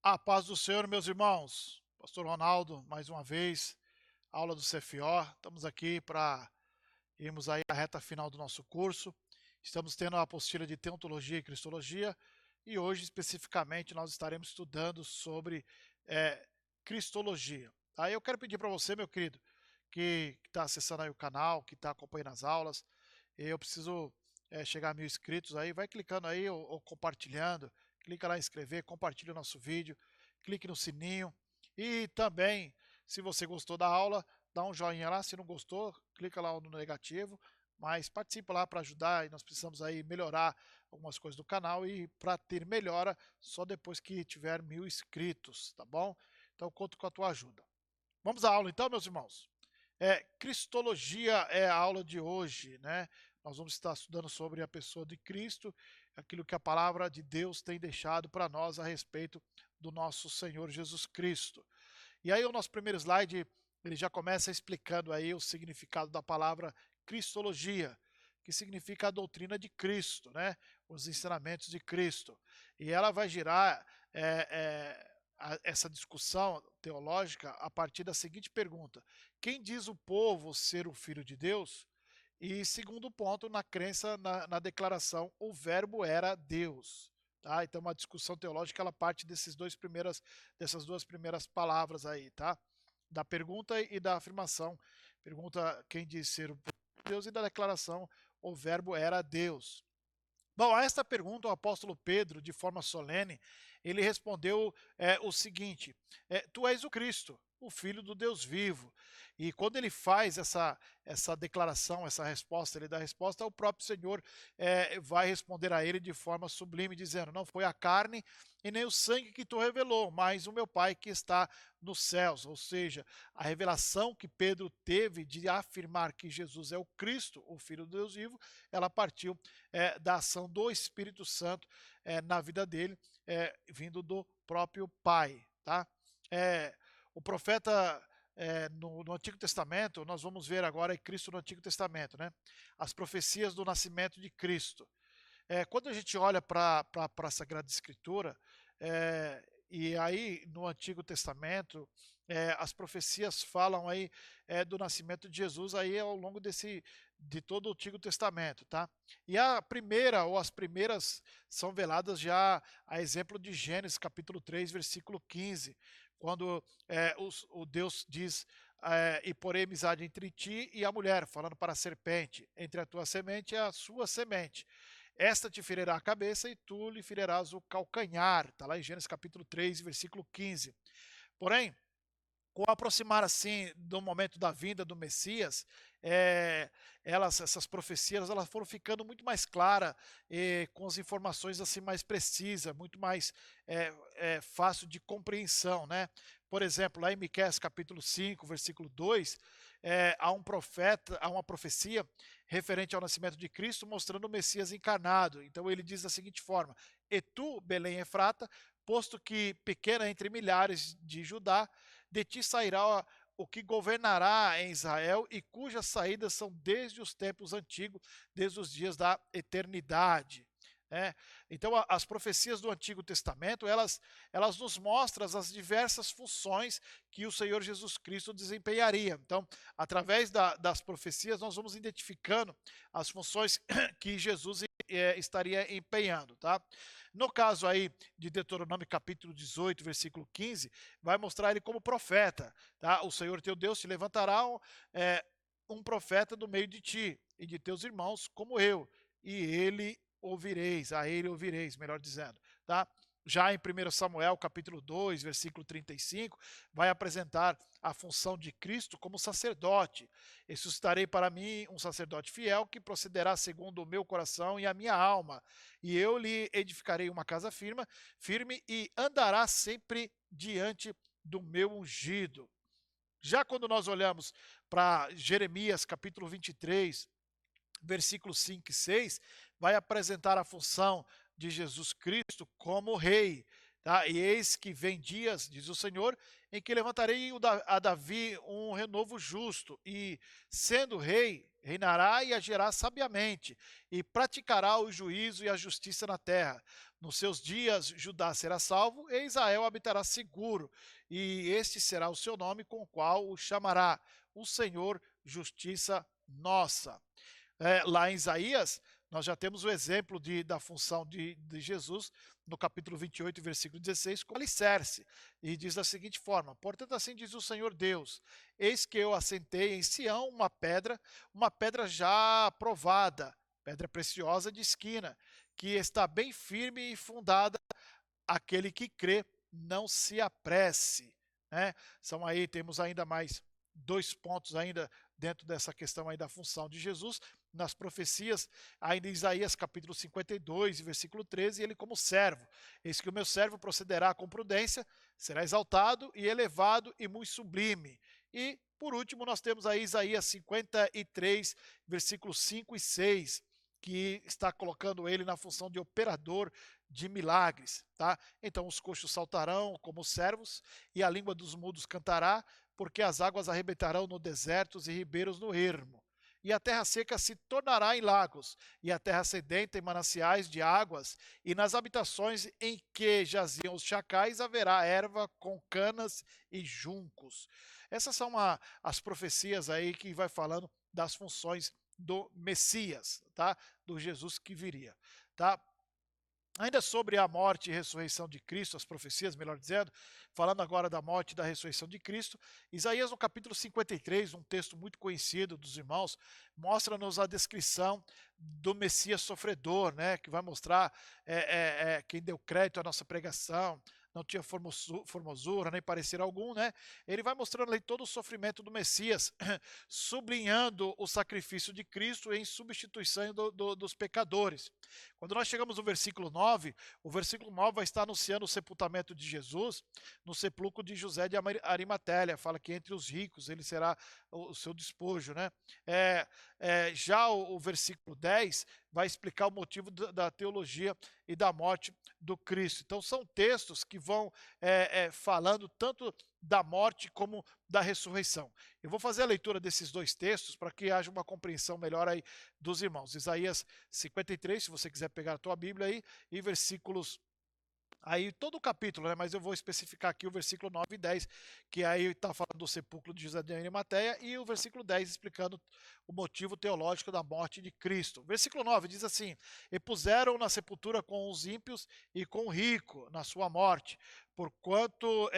A paz do Senhor, meus irmãos. Pastor Ronaldo, mais uma vez, aula do CFO. Estamos aqui para irmos aí à reta final do nosso curso. Estamos tendo a apostila de Teontologia e Cristologia e hoje, especificamente, nós estaremos estudando sobre Cristologia. Aí eu quero pedir para você, meu querido, que está acessando aí o canal, que está acompanhando as aulas, eu preciso chegar a 1.000 inscritos aí, vai clicando aí ou compartilhando, clica lá em inscrever, compartilha o nosso vídeo, clique no sininho e também, se você gostou da aula, dá um joinha lá, se não gostou, clica lá no negativo, mas participa lá para ajudar e nós precisamos aí melhorar algumas coisas do canal e para ter melhora só depois que tiver 1.000 inscritos, tá bom? Então conto com a tua ajuda. Vamos à aula então, meus irmãos. Cristologia é a aula de hoje, né? Nós vamos estar estudando sobre a pessoa de Cristo, aquilo que a palavra de Deus tem deixado para nós a respeito do nosso Senhor Jesus Cristo. E aí o nosso primeiro slide, ele já começa explicando aí o significado da palavra Cristologia, que significa a doutrina de Cristo, né? Os ensinamentos de Cristo. E ela vai girar essa discussão teológica a partir da seguinte pergunta: quem diz o povo ser o Filho de Deus? E segundo ponto, na crença, na declaração, o verbo era Deus. Tá? Então, uma discussão teológica, ela parte dessas duas primeiras palavras aí, tá? Da pergunta e da afirmação. Pergunta quem diz ser o povo de Deus e da declaração, o verbo era Deus. Bom, a esta pergunta, o apóstolo Pedro, de forma solene, ele respondeu o seguinte: tu és o Cristo, o Filho do Deus vivo. E quando ele faz essa declaração, essa resposta, ele dá a resposta, o próprio Senhor vai responder a ele de forma sublime, dizendo: não foi a carne e nem o sangue que tu revelou, mas o meu Pai que está nos céus. Ou seja, a revelação que Pedro teve de afirmar que Jesus é o Cristo, o Filho do Deus vivo, ela partiu da ação do Espírito Santo na vida dele, vindo do próprio Pai. Tá? O profeta no Antigo Testamento, nós vamos ver agora Cristo no Antigo Testamento, né? As profecias do nascimento de Cristo. Quando a gente olha para a Sagrada Escritura, e aí no Antigo Testamento, as profecias falam aí do nascimento de Jesus aí ao longo de todo o Antigo Testamento, tá? E a primeira, ou as primeiras, são veladas já a exemplo de Gênesis capítulo 3, versículo 15, quando o Deus diz: e porém amizade entre ti e a mulher, falando para a serpente, entre a tua semente e a sua semente. Esta te ferirá a cabeça e tu lhe ferirás o calcanhar. Está lá em Gênesis capítulo 3, versículo 15. Porém, com o aproximar assim do momento da vinda do Messias, essas profecias, elas foram ficando muito mais claras, com as informações assim mais precisas, muito mais fácil de compreensão, né? Por exemplo, lá em Miqueias capítulo 5, versículo 2, há uma profecia referente ao nascimento de Cristo, mostrando o Messias encarnado. Então ele diz da seguinte forma: e tu, Belém Efrata, posto que pequena entre milhares de Judá, de ti sairá o que governará em Israel e cujas saídas são desde os tempos antigos, desde os dias da eternidade. Então, as profecias do Antigo Testamento, elas nos mostram as diversas funções que o Senhor Jesus Cristo desempenharia. Então, através das profecias, nós vamos identificando as funções que Jesus estaria empenhando, tá? No caso aí de Deuteronômio capítulo 18, versículo 15, vai mostrar ele como profeta, tá? O Senhor teu Deus te levantará um profeta do meio de ti e de teus irmãos como eu, e a ele ouvireis, melhor dizendo, tá? Já em 1 Samuel, capítulo 2, versículo 35, vai apresentar a função de Cristo como sacerdote. E suscitarei para mim um sacerdote fiel que procederá segundo o meu coração e a minha alma. E eu lhe edificarei uma casa firme e andará sempre diante do meu ungido. Já quando nós olhamos para Jeremias, capítulo 23, versículos 5 e 6, vai apresentar a função de Jesus Cristo como rei. tá? E eis que vem dias, diz o Senhor, em que levantarei a Davi um renovo justo, e, sendo rei, reinará e agirá sabiamente, e praticará o juízo e a justiça na terra. Nos seus dias, Judá será salvo, e Israel habitará seguro, e este será o seu nome com o qual o chamará, o Senhor, justiça nossa. Lá em Isaías, nós já temos o exemplo da função de Jesus, no capítulo 28, versículo 16, com alicerce, e diz da seguinte forma: portanto, assim diz o Senhor Deus: eis que eu assentei em Sião uma pedra já provada, pedra preciosa de esquina, que está bem firme e fundada, aquele que crê, não se apresse. Né? Temos ainda mais 2 pontos ainda dentro dessa questão aí da função de Jesus, nas profecias, ainda em Isaías capítulo 52, versículo 13, ele como servo, eis que o meu servo procederá com prudência, será exaltado e elevado e muito sublime. E, por último, nós temos aí Isaías 53, versículos 5 e 6, que está colocando ele na função de operador de milagres, tá? Então os coxos saltarão como servos, e a língua dos mudos cantará, porque as águas arrebentarão no deserto e ribeiros no ermo. E a terra seca se tornará em lagos, e a terra sedenta em mananciais de águas, e nas habitações em que jaziam os chacais haverá erva com canas e juncos. Essas são as profecias aí que vai falando das funções do Messias, tá? Do Jesus que viria, tá? Ainda sobre a morte e ressurreição de Cristo, as profecias, melhor dizendo, falando agora da morte e da ressurreição de Cristo, Isaías no capítulo 53, um texto muito conhecido dos irmãos, mostra-nos a descrição do Messias sofredor, né, que vai mostrar quem deu crédito à nossa pregação, não tinha formosura, nem parecer algum, né? Ele vai mostrando ali todo o sofrimento do Messias, sublinhando o sacrifício de Cristo em substituição dos pecadores. Quando nós chegamos no versículo 9, o versículo 9 vai estar anunciando o sepultamento de Jesus no sepulcro de José de Arimatéia. Fala que entre os ricos ele será o seu despojo, né? Já o versículo 10 vai explicar o motivo da teologia e da morte do Cristo. Então são textos que vão falando tanto da morte como da ressurreição. Eu vou fazer a leitura desses 2 textos para que haja uma compreensão melhor aí dos irmãos. Isaías 53, se você quiser pegar a tua Bíblia aí, e versículos aí todo o capítulo, né? Mas eu vou especificar aqui o versículo 9 e 10, que aí está falando do sepulcro de José de Arimateia, e o versículo 10 explicando o motivo teológico da morte de Cristo. Versículo 9 diz assim: e puseram na sepultura com os ímpios e com o rico na sua morte, porquanto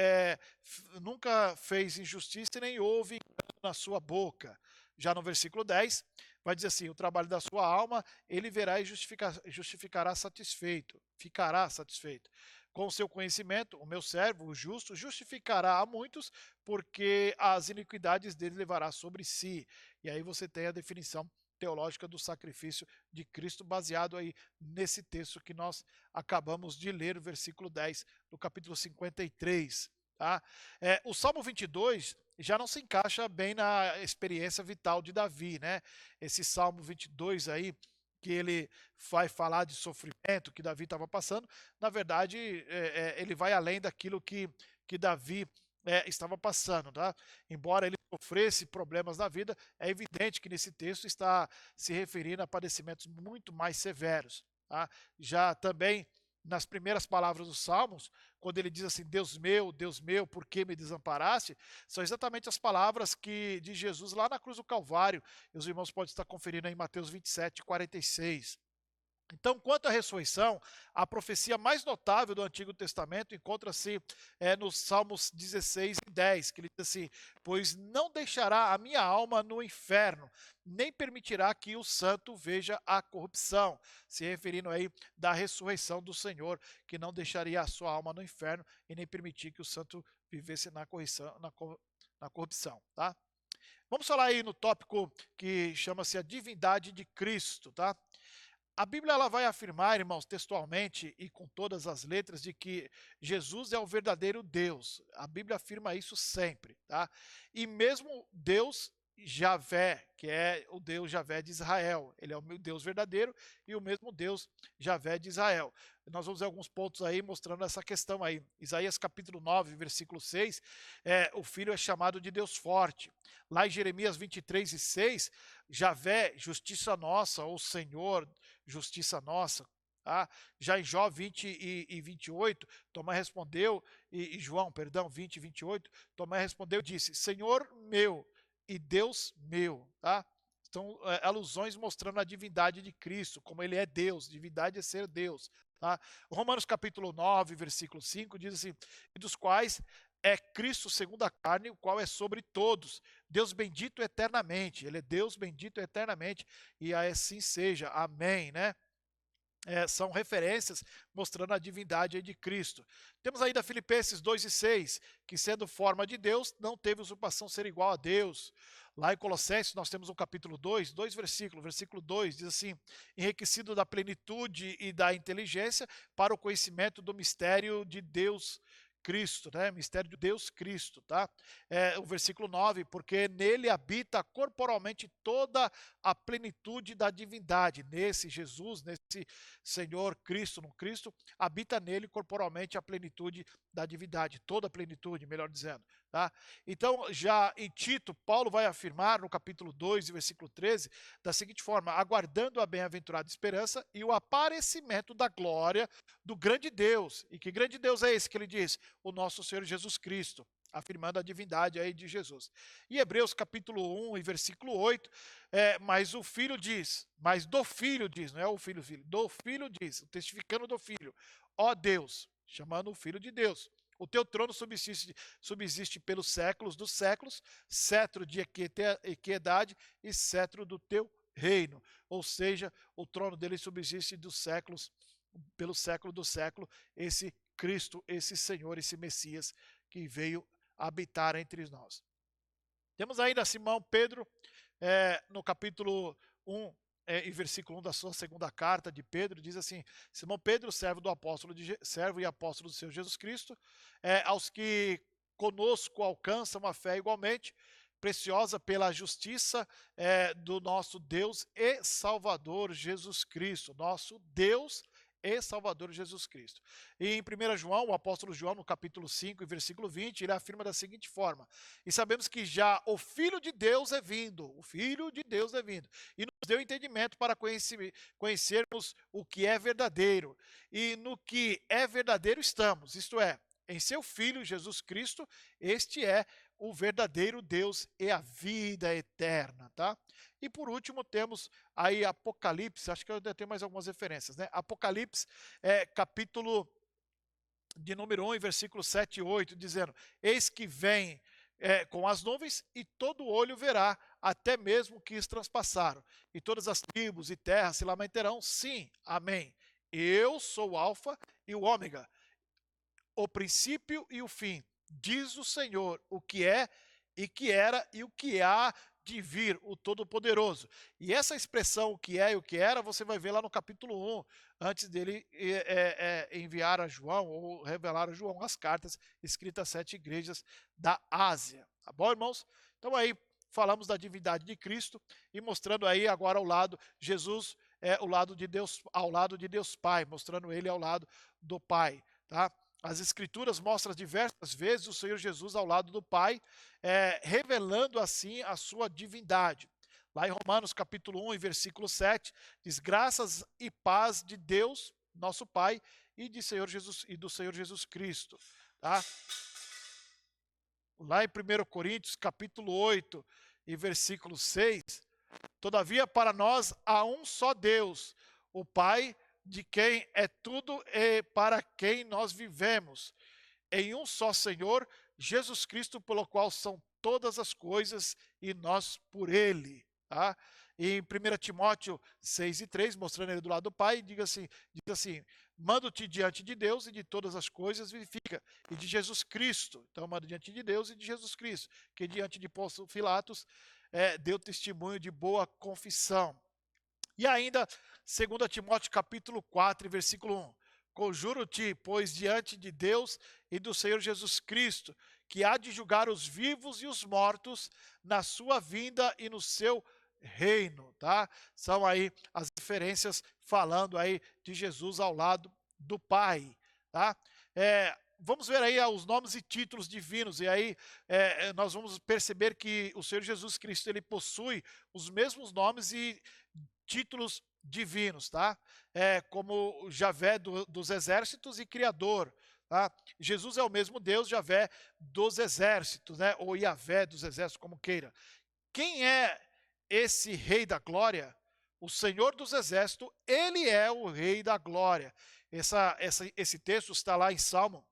nunca fez injustiça nem houve engano na sua boca. Já no versículo 10, vai dizer assim: o trabalho da sua alma ele verá e justificará satisfeito, ficará satisfeito. Com o seu conhecimento, o meu servo, o justo, justificará a muitos, porque as iniquidades dele levará sobre si. E aí você tem a definição teológica do sacrifício de Cristo, baseado aí nesse texto que nós acabamos de ler, o versículo 10 do capítulo 53. Tá? O Salmo 22 já não se encaixa bem na experiência vital de Davi, né? Esse Salmo 22 aí, que ele vai falar de sofrimento que Davi estava passando, na verdade, ele vai além daquilo que Davi estava passando, tá? Embora ele sofresse problemas na vida, é evidente que nesse texto está se referindo a padecimentos muito mais severos, tá? Já também nas primeiras palavras dos Salmos, quando ele diz assim: Deus meu, por que me desamparaste? São exatamente as palavras de Jesus lá na cruz do Calvário. E os irmãos podem estar conferindo aí em Mateus 27, 46. Então, quanto à ressurreição, a profecia mais notável do Antigo Testamento encontra-se nos Salmos 16 e 10, que ele diz assim: pois não deixará a minha alma no inferno, nem permitirá que o santo veja a corrupção, se referindo aí da ressurreição do Senhor, que não deixaria a sua alma no inferno e nem permitir que o santo vivesse na corrupção, tá? Vamos falar aí no tópico que chama-se a divindade de Cristo, tá? A Bíblia ela vai afirmar, irmãos, textualmente e com todas as letras, de que Jesus é o verdadeiro Deus. A Bíblia afirma isso sempre, tá? E mesmo Deus Javé, que é o Deus Javé de Israel. Ele é o meu Deus verdadeiro e o mesmo Deus Javé de Israel. Nós vamos ver alguns pontos aí mostrando essa questão aí. Isaías capítulo 9, versículo 6, o filho é chamado de Deus forte. Lá em Jeremias 23 e 6, Javé, justiça nossa, ou Senhor, justiça nossa. Tá? Já em Jó 20 e 28, Tomé respondeu, e João, perdão, 20 e 28, Tomé respondeu e disse, Senhor meu, e Deus meu, tá? São alusões mostrando a divindade de Cristo, como ele é Deus, divindade é ser Deus, tá? Romanos capítulo 9, versículo 5 diz assim: "E dos quais é Cristo segundo a carne, o qual é sobre todos, Deus bendito eternamente". Ele é Deus bendito eternamente, e assim seja. Amém, né? São referências mostrando a divindade aí de Cristo. Temos ainda Filipenses 2 e 6, que sendo forma de Deus, não teve usurpação ser igual a Deus. Lá em Colossenses nós temos o capítulo 2, dois versículos. Versículo 2 diz assim, enriquecido da plenitude e da inteligência para o conhecimento do mistério de Deus Cristo, né? Mistério de Deus Cristo, tá? O versículo 9, porque nele habita corporalmente toda a plenitude da divindade. Nesse Jesus, nesse Senhor Cristo, no Cristo, habita nele corporalmente a plenitude da divindade, toda a plenitude, melhor dizendo. Tá? Então, já em Tito, Paulo vai afirmar no capítulo 2, versículo 13, da seguinte forma, aguardando a bem-aventurada esperança e o aparecimento da glória do grande Deus. E que grande Deus é esse que ele diz? O nosso Senhor Jesus Cristo, afirmando a divindade aí de Jesus. Em Hebreus capítulo 1 e versículo 8, mas o filho diz, mas do filho diz, não é o filho, do filho diz, testificando do filho, ó Deus, chamando o filho de Deus, o teu trono subsiste pelos séculos dos séculos, cetro de equidade e cetro do teu reino. Ou seja, o trono dele subsiste dos séculos, pelo século do século, esse Cristo, esse Senhor, esse Messias que veio habitar entre nós. Temos ainda Simão Pedro, no capítulo 1, e versículo 1 da sua segunda carta de Pedro, diz assim, Simão Pedro, servo e apóstolo do Senhor Jesus Cristo, aos que conosco alcançam a fé igualmente, preciosa pela justiça do nosso Deus e Salvador Jesus Cristo, nosso Deus e Salvador Jesus Cristo. E em 1 João, o apóstolo João, no capítulo 5, e versículo 20, ele afirma da seguinte forma, e sabemos que já o Filho de Deus é vindo, o Filho de Deus é vindo, e nos deu entendimento para conhecermos o que é verdadeiro, e no que é verdadeiro estamos, isto é, em seu Filho Jesus Cristo, este é o verdadeiro Deus e a vida eterna, tá? E por último temos aí Apocalipse, acho que eu ainda tenho mais algumas referências, né? Apocalipse, capítulo de número 1, versículo 7 e 8, dizendo, eis que vem com as nuvens e todo olho verá, até mesmo que os transpassaram, e todas as tribos e terras se lamentarão, sim, amém. Eu sou o alfa e o ômega, o princípio e o fim, diz o Senhor, o que é e que era e o que há de vir, o Todo-Poderoso. E essa expressão, o que é e o que era, você vai ver lá no capítulo 1, antes dele enviar a João, ou revelar a João as cartas escritas às 7 igrejas da Ásia. Tá bom, irmãos? Então aí falamos da divindade de Cristo e mostrando aí agora ao lado, Jesus o lado de Deus, ao lado de Deus Pai, mostrando ele ao lado do Pai, tá? As Escrituras mostram diversas vezes o Senhor Jesus ao lado do Pai, revelando assim a sua divindade. Lá em Romanos capítulo 1 e versículo 7, diz, graças e paz de Deus, nosso Pai, e do Senhor Jesus Cristo. Tá? Lá em 1 Coríntios capítulo 8 e versículo 6, todavia para nós há um só Deus, o Pai, de quem é tudo e para quem nós vivemos, em um só Senhor, Jesus Cristo, pelo qual são todas as coisas e nós por ele. Tá? E em 1 Timóteo 6 e 3, mostrando ele do lado do Pai, diz assim, mando-te diante de Deus e de todas as coisas, vivifica, e de Jesus Cristo, então mando diante de Deus e de Jesus Cristo, que diante de Pôncio Pilatos deu testemunho de boa confissão. E ainda, 2 Timóteo capítulo 4, versículo 1. conjuro-te, pois, diante de Deus e do Senhor Jesus Cristo, que há de julgar os vivos e os mortos na sua vinda e no seu reino, tá? São aí as referências falando aí de Jesus ao lado do Pai, tá? Vamos ver aí os nomes e títulos divinos, e aí nós vamos perceber que o Senhor Jesus Cristo, ele possui os mesmos nomes e títulos divinos, tá? Como Javé dos exércitos e Criador, tá? Jesus é o mesmo Deus, Javé dos exércitos, né? Ou Yavé dos exércitos, como queira. Quem é esse Rei da Glória? O Senhor dos Exércitos, ele é o Rei da Glória. Esse texto está lá em Salmo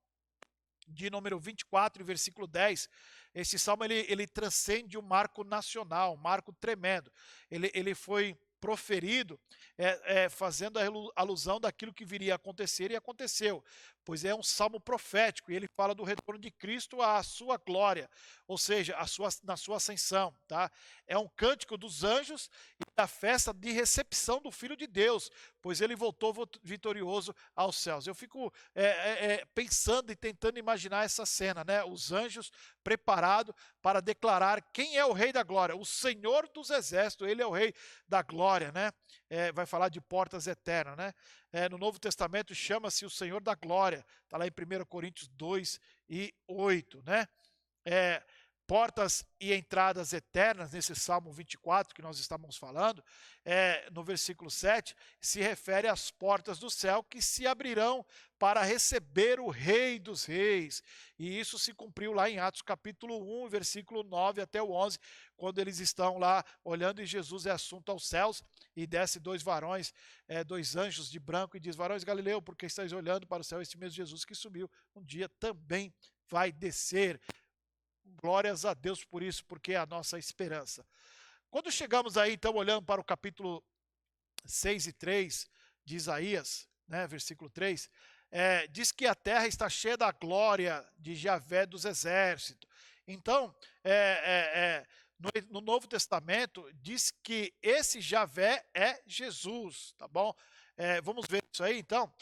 de número 24, versículo 10. Esse salmo ele transcende um marco nacional, um marco tremendo. Ele foi proferido fazendo a alusão daquilo que viria a acontecer e aconteceu, pois é um salmo profético e ele fala do retorno de Cristo à sua glória, ou seja, na sua ascensão, tá? É um cântico dos anjos e da festa de recepção do Filho de Deus, pois ele voltou vitorioso aos céus. Eu fico pensando e tentando imaginar essa cena, né? Os anjos preparados para declarar quem é o Rei da Glória, o Senhor dos Exércitos, ele é o Rei da Glória, né? Vai falar de portas eternas, né? No Novo Testamento chama-se o Senhor da Glória, está lá em 1 Coríntios 2 e 8, né? Portas e entradas eternas, nesse Salmo 24 que nós estamos falando, no versículo 7, se refere às portas do céu que se abrirão para receber o Rei dos Reis. E isso se cumpriu lá em Atos capítulo 1, versículo 9 até o 11, quando eles estão lá olhando e Jesus é assunto aos céus e desce dois varões, dois anjos de branco e diz: varões Galileu, porque estáis olhando para o céu, este mesmo Jesus que subiu, um dia também vai descer. Glórias a Deus por isso, porque é a nossa esperança. Quando chegamos aí, então, olhando para o capítulo 6 e 3 de Isaías, né, versículo 3, diz que a terra está cheia da glória de Javé dos exércitos. Então, no Novo Testamento, diz que esse Javé é Jesus, tá bom? Vamos ver isso aí, então.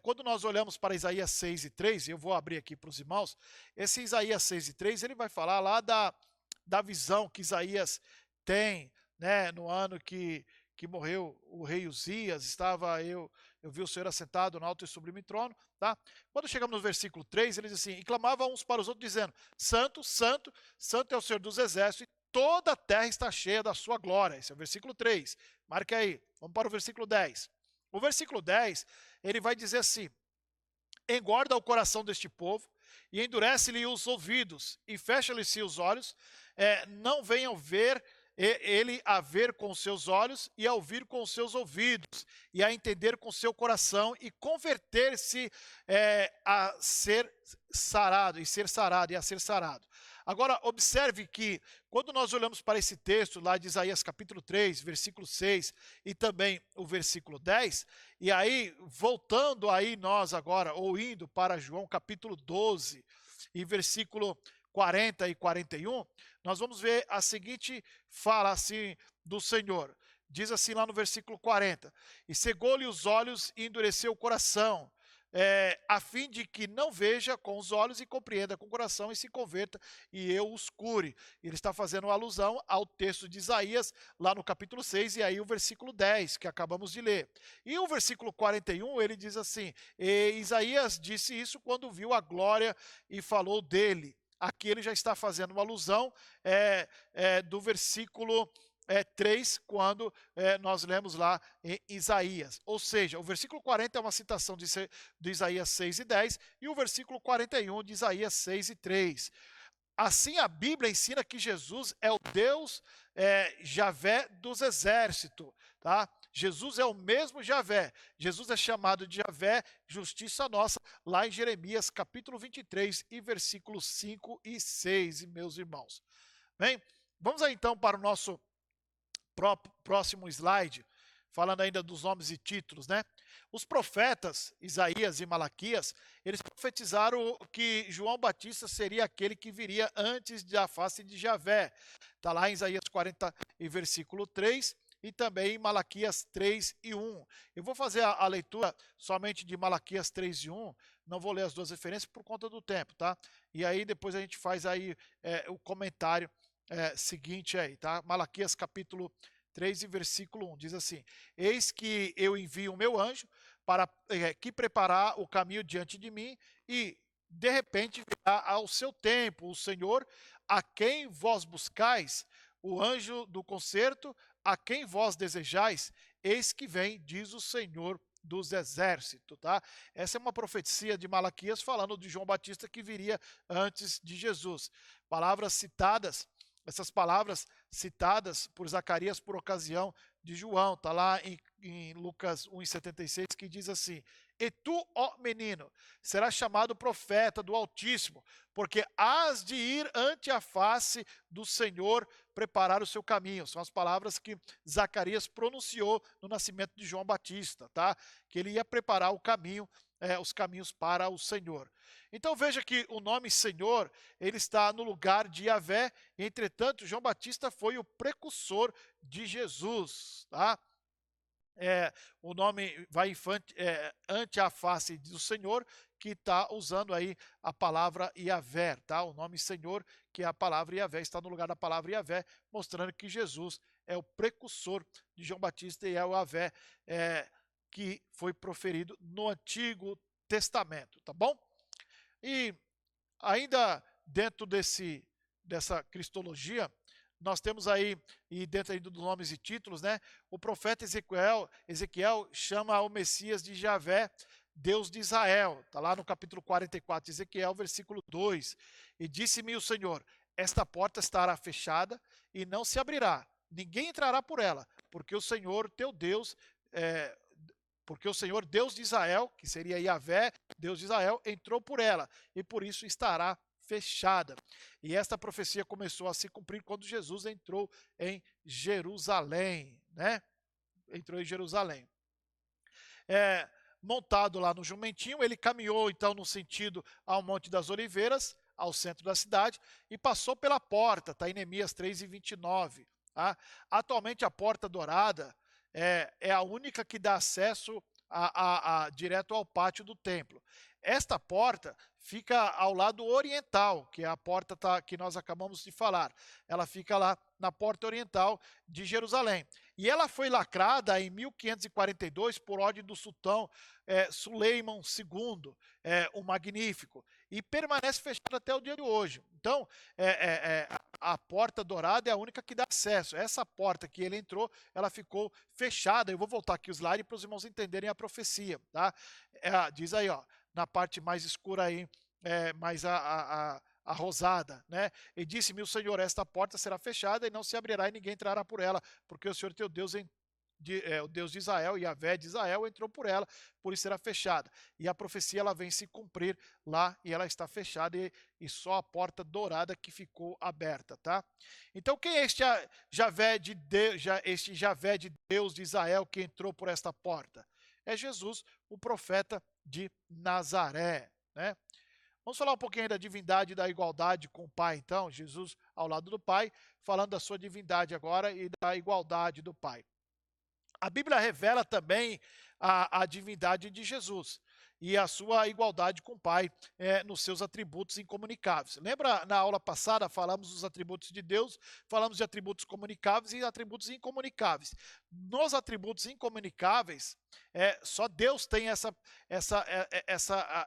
Quando nós olhamos para Isaías 6 e 3, eu vou abrir aqui para os irmãos, esse Isaías 6 e 3, ele vai falar lá da visão que Isaías tem, né, no ano que morreu o rei Uzias, eu vi o Senhor assentado no alto e sublime trono, tá? Quando chegamos no versículo 3, ele diz assim: e clamavam uns para os outros, dizendo: Santo, Santo, Santo é o Senhor dos exércitos, e toda a terra está cheia da sua glória. Esse é o versículo 3. Marque aí, vamos para o versículo 10. O versículo 10, ele vai dizer assim: engorda o coração deste povo, e endurece-lhe os ouvidos, e fecha-lhe-se os olhos, não venham ver ele a ver com os seus olhos, e a ouvir com os seus ouvidos, e a entender com o seu coração, e converter-se a ser sarado, e a ser sarado. Agora, observe que, quando nós olhamos para esse texto lá de Isaías capítulo 3, versículo 6 e também o versículo 10, e aí, voltando aí nós agora, ou indo para João capítulo 12 e versículo 40 e 41, nós vamos ver a seguinte fala assim do Senhor. Diz assim lá no versículo 40, e cegou-lhe os olhos e endureceu o coração, a fim de que não veja com os olhos e compreenda com o coração e se converta e eu os cure. Ele está fazendo alusão ao texto de Isaías, lá no capítulo 6, e aí o versículo 10, que acabamos de ler. E o versículo 41, ele diz assim: Isaías disse isso quando viu a glória e falou dele. Aqui ele já está fazendo uma alusão do versículo 3, quando nós lemos lá em Isaías. Ou seja, o versículo 40 é uma citação de Isaías 6 e 10, e o versículo 41 de Isaías 6 e 3. Assim, a Bíblia ensina que Jesus é o Deus Javé dos exércitos, tá? Jesus é o mesmo Javé. Jesus é chamado de Javé, justiça nossa, lá em Jeremias capítulo 23 e versículos 5 e 6, meus irmãos. Bem, vamos aí então para o nosso próximo slide, falando ainda dos nomes e títulos, né? Os profetas, Isaías e Malaquias, eles profetizaram que João Batista seria aquele que viria antes da face de Javé. Está lá em Isaías 40 e versículo 3, e também em Malaquias 3:1. Eu vou fazer a leitura somente de Malaquias 3:1, não vou ler as duas referências por conta do tempo, tá? E aí depois a gente faz aí o comentário seguinte aí, tá? Malaquias capítulo 3 e versículo 1, diz assim: Eis que eu envio o meu anjo para que preparar o caminho diante de mim, e de repente virá ao seu tempo o Senhor, a quem vós buscais, o anjo do concerto, a quem vós desejais, eis que vem, diz o Senhor dos exércitos, tá? Essa é uma profecia de Malaquias falando de João Batista que viria antes de Jesus. Palavras citadas, essas palavras citadas por Zacarias por ocasião de João, tá lá em Lucas 1:76, que diz assim: E tu, ó menino, serás chamado profeta do Altíssimo, porque hás de ir ante a face do Senhor preparar o seu caminho. São as palavras que Zacarias pronunciou no nascimento de João Batista, tá? Que ele ia preparar o caminho, os caminhos para o Senhor. Então veja que o nome Senhor, ele está no lugar de Yahvé, entretanto João Batista foi o precursor de Jesus, tá? O nome vai ante a face do Senhor, que está usando aí a palavra Yahvé, tá? O nome Senhor, que é a palavra Yahvé, está no lugar da palavra Yahvé, mostrando que Jesus é o precursor de João Batista e é o Yahvé que foi proferido no Antigo Testamento, tá bom? E ainda dentro dessa cristologia, nós temos aí, e dentro aí dos nomes e títulos, né? O profeta Ezequiel chama o Messias de Javé, Deus de Israel. Está lá no capítulo 44 de Ezequiel, versículo 2. E disse-me o Senhor: esta porta estará fechada e não se abrirá, ninguém entrará por ela, porque o Senhor teu Deus, porque o Senhor Deus de Israel, que seria Yahvé, Deus de Israel, entrou por ela, e por isso estará fechada. E esta profecia começou a se cumprir quando Jesus entrou em Jerusalém, né? Entrou em Jerusalém. Montado lá no jumentinho, ele caminhou então no sentido ao Monte das Oliveiras, ao centro da cidade, e passou pela porta, está em Neemias 3:29. Tá? Atualmente a Porta Dourada é a única que dá acesso direto ao pátio do templo. Esta porta fica ao lado oriental, que é a porta que nós acabamos de falar. Ela fica lá na porta oriental de Jerusalém. E ela foi lacrada em 1542 por ordem do sultão Suleiman II, o Magnífico, e permanece fechada até o dia de hoje. Então, a Porta Dourada é a única que dá acesso. Essa porta que ele entrou, ela ficou fechada. Eu vou voltar aqui o slide para os irmãos entenderem a profecia. Tá? Diz aí, ó, na parte mais escura aí, mais a rosada, né? E disse-me o Senhor: esta porta será fechada e não se abrirá e ninguém entrará por ela, porque o Senhor teu Deus, o Deus de Israel, Yahvé de Israel, entrou por ela, por isso será fechada. E a profecia ela vem se cumprir lá e ela está fechada e só a porta dourada que ficou aberta, tá? Então quem é este Yahvé de Deus de Israel que entrou por esta porta? É Jesus, o profeta de Nazaré, né? Vamos falar um pouquinho da divindade e da igualdade com o Pai, então. Jesus ao lado do Pai, falando da sua divindade agora e da igualdade do Pai. A Bíblia revela também a divindade de Jesus e a sua igualdade com o Pai nos seus atributos incomunicáveis. Lembra, na aula passada, falamos dos atributos de Deus, falamos de atributos comunicáveis e atributos incomunicáveis. Nos atributos incomunicáveis, só Deus tem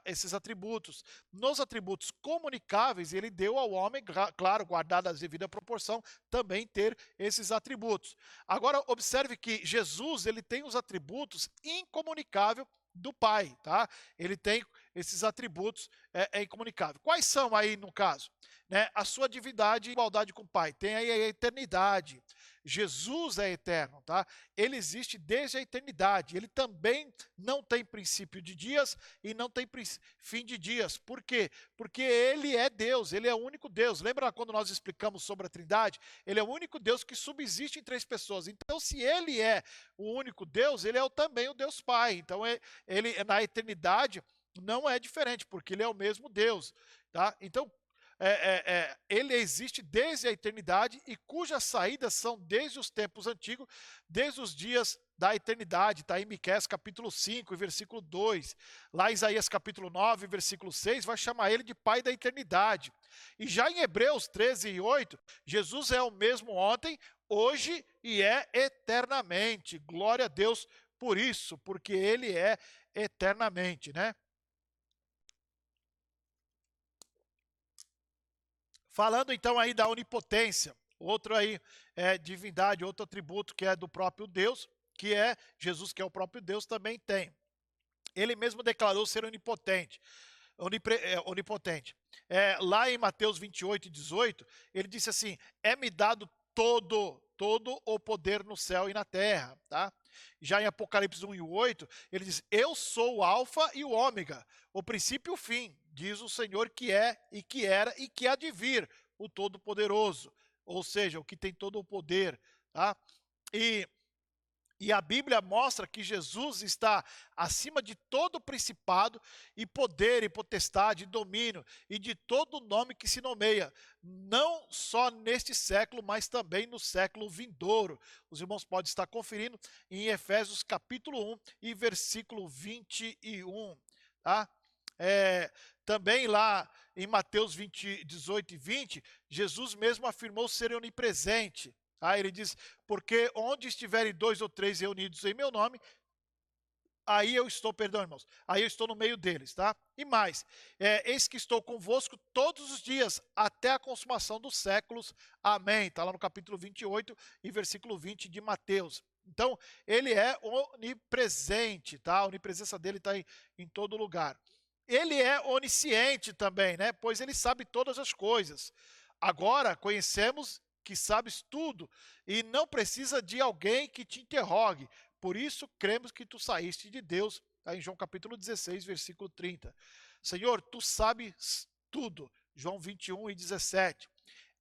esses atributos. Nos atributos comunicáveis, ele deu ao homem, claro, guardada a devida proporção, também ter esses atributos. Agora, observe que Jesus ele tem os atributos incomunicáveis do Pai, tá? Ele tem esses atributos incomunicáveis. Quais são aí, no caso? Né? A sua divindade e igualdade com o Pai. Tem aí a eternidade. Jesus é eterno, tá? Ele existe desde a eternidade. Ele também não tem princípio de dias e não tem fim de dias. Por quê? Porque ele é Deus, ele é o único Deus. Lembra quando nós explicamos sobre a Trindade? Ele é o único Deus que subsiste em três pessoas. Então, se ele é o único Deus, ele é também o Deus Pai. Então, ele na eternidade não é diferente, porque ele é o mesmo Deus, tá? Então, ele existe desde a eternidade e cujas saídas são desde os tempos antigos, desde os dias da eternidade. Está em Miqueias capítulo 5, versículo 2. Lá em Isaías capítulo 9, versículo 6, vai chamar ele de Pai da eternidade. E já em Hebreus 13 e 8, Jesus é o mesmo ontem, hoje e é eternamente. Glória a Deus por isso, porque ele é eternamente, né? Falando então aí da onipotência, outro aí é divindade, outro atributo que é do próprio Deus, que é Jesus, que é o próprio Deus, também tem. Ele mesmo declarou ser onipotente. Onipotente. Lá em Mateus 28 e 18, ele disse assim: é-me dado todo o poder no céu e na terra. Tá? Já em Apocalipse 1 e 8, ele diz: eu sou o alfa e o ômega, o princípio e o fim, diz o Senhor que é e que era e que há de vir, o Todo-Poderoso, ou seja, o que tem todo o poder. Tá? E a Bíblia mostra que Jesus está acima de todo principado e poder e potestade e domínio e de todo nome que se nomeia, não só neste século, mas também no século vindouro. Os irmãos podem estar conferindo em Efésios capítulo 1 e versículo 21. Tá? Também lá em Mateus 18 e 20, Jesus mesmo afirmou ser onipresente. Ele diz, porque onde estiverem 2 ou 3 reunidos em meu nome, aí eu estou, perdão, irmãos, aí eu estou no meio deles, tá? E mais, eis que estou convosco todos os dias, até a consumação dos séculos, amém. Está lá no capítulo 28 e versículo 20 de Mateus. Então, ele é onipresente, tá? A onipresença dele está em todo lugar. Ele é onisciente também, né? Pois ele sabe todas as coisas. Agora, conhecemos que sabes tudo e não precisa de alguém que te interrogue. Por isso, cremos que tu saíste de Deus. Está em João capítulo 16, versículo 30. Senhor, tu sabes tudo. João 21 e 17.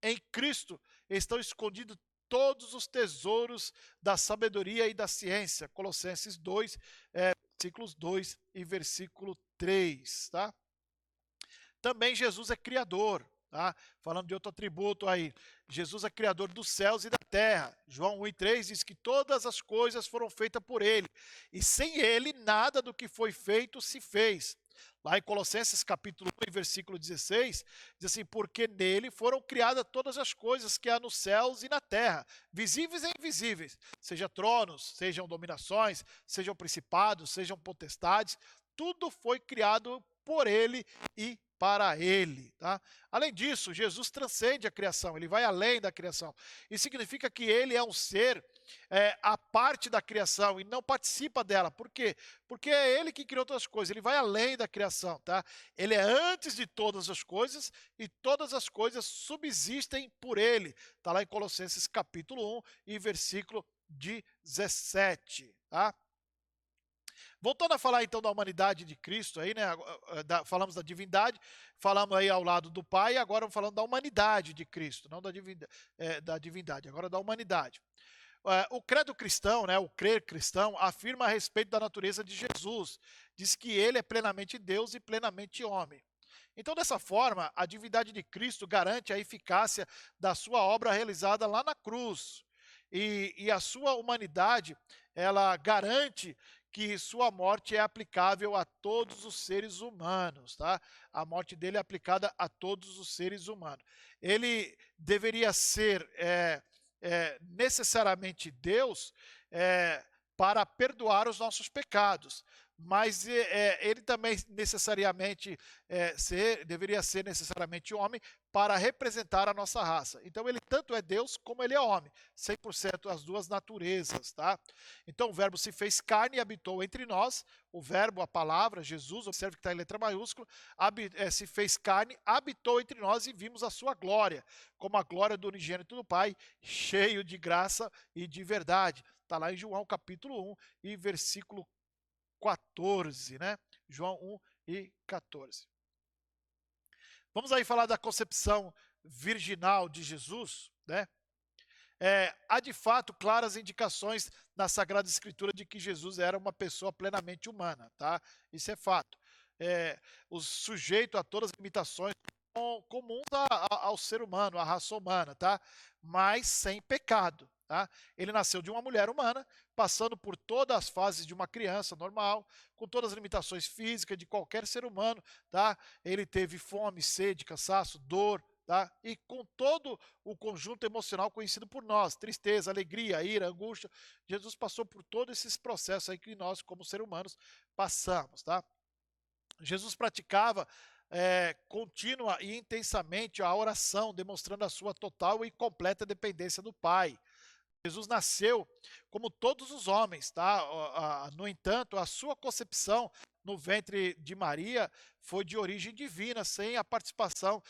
Em Cristo estão escondidos todos os tesouros da sabedoria e da ciência. Colossenses 2, versículos 2 e versículo 3. Tá? Também Jesus é criador. Tá? Falando de outro atributo aí, Jesus é criador dos céus e da terra. João 1 e 3 diz que todas as coisas foram feitas por ele, e sem ele nada do que foi feito se fez. Lá em Colossenses capítulo 1, versículo 16, diz assim, porque nele foram criadas todas as coisas que há nos céus e na terra, visíveis e invisíveis, seja tronos, sejam dominações, sejam principados, sejam potestades, tudo foi criado por ele e para ele. Tá? Além disso, Jesus transcende a criação, ele vai além da criação. Isso significa que ele é um ser a parte da criação e não participa dela. Por quê? Porque é ele que criou todas as coisas, ele vai além da criação. Tá? Ele é antes de todas as coisas e todas as coisas subsistem por ele. Está lá em Colossenses capítulo 1 e versículo 17. Tá? Voltando a falar então da humanidade de Cristo, aí, né? Falamos da divindade, falamos aí ao lado do Pai, e agora falando da humanidade de Cristo, não da divindade, agora da humanidade. O credo cristão, né, o crer cristão, afirma a respeito da natureza de Jesus. Diz que ele é plenamente Deus e plenamente homem. Então, dessa forma, a divindade de Cristo garante a eficácia da sua obra realizada lá na cruz. E a sua humanidade, ela garante que sua morte é aplicável a todos os seres humanos, tá? A morte dele é aplicada a todos os seres humanos. Ele deveria ser necessariamente Deus para perdoar os nossos pecados, mas ele também necessariamente deveria ser necessariamente homem para representar a nossa raça. Então ele tanto é Deus como ele é homem, 100% as duas naturezas, tá? Então o verbo se fez carne e habitou entre nós, o verbo, a palavra, Jesus, observe que está em letra maiúscula, se fez carne, habitou entre nós e vimos a sua glória, como a glória do unigênito do Pai, cheio de graça e de verdade. Está lá em João capítulo 1 e versículo 14, né? João 1 e 14. Vamos aí falar da concepção virginal de Jesus, né? Há de fato claras indicações na Sagrada Escritura de que Jesus era uma pessoa plenamente humana, tá? Isso é fato. O sujeito a todas as limitações comuns ao ser humano, à raça humana, tá? Mas sem pecado, tá? Ele nasceu de uma mulher humana, passando por todas as fases de uma criança normal, com todas as limitações físicas de qualquer ser humano, tá? Ele teve fome, sede, cansaço, dor, tá? E com todo o conjunto emocional conhecido por nós, tristeza, alegria, ira, angústia, Jesus passou por todos esses processos aí que nós, como seres humanos, passamos, tá? Jesus praticava contínua e intensamente a oração, demonstrando a sua total e completa dependência do Pai. Jesus nasceu como todos os homens, tá? No entanto, a sua concepção no ventre de Maria foi de origem divina, sem a participação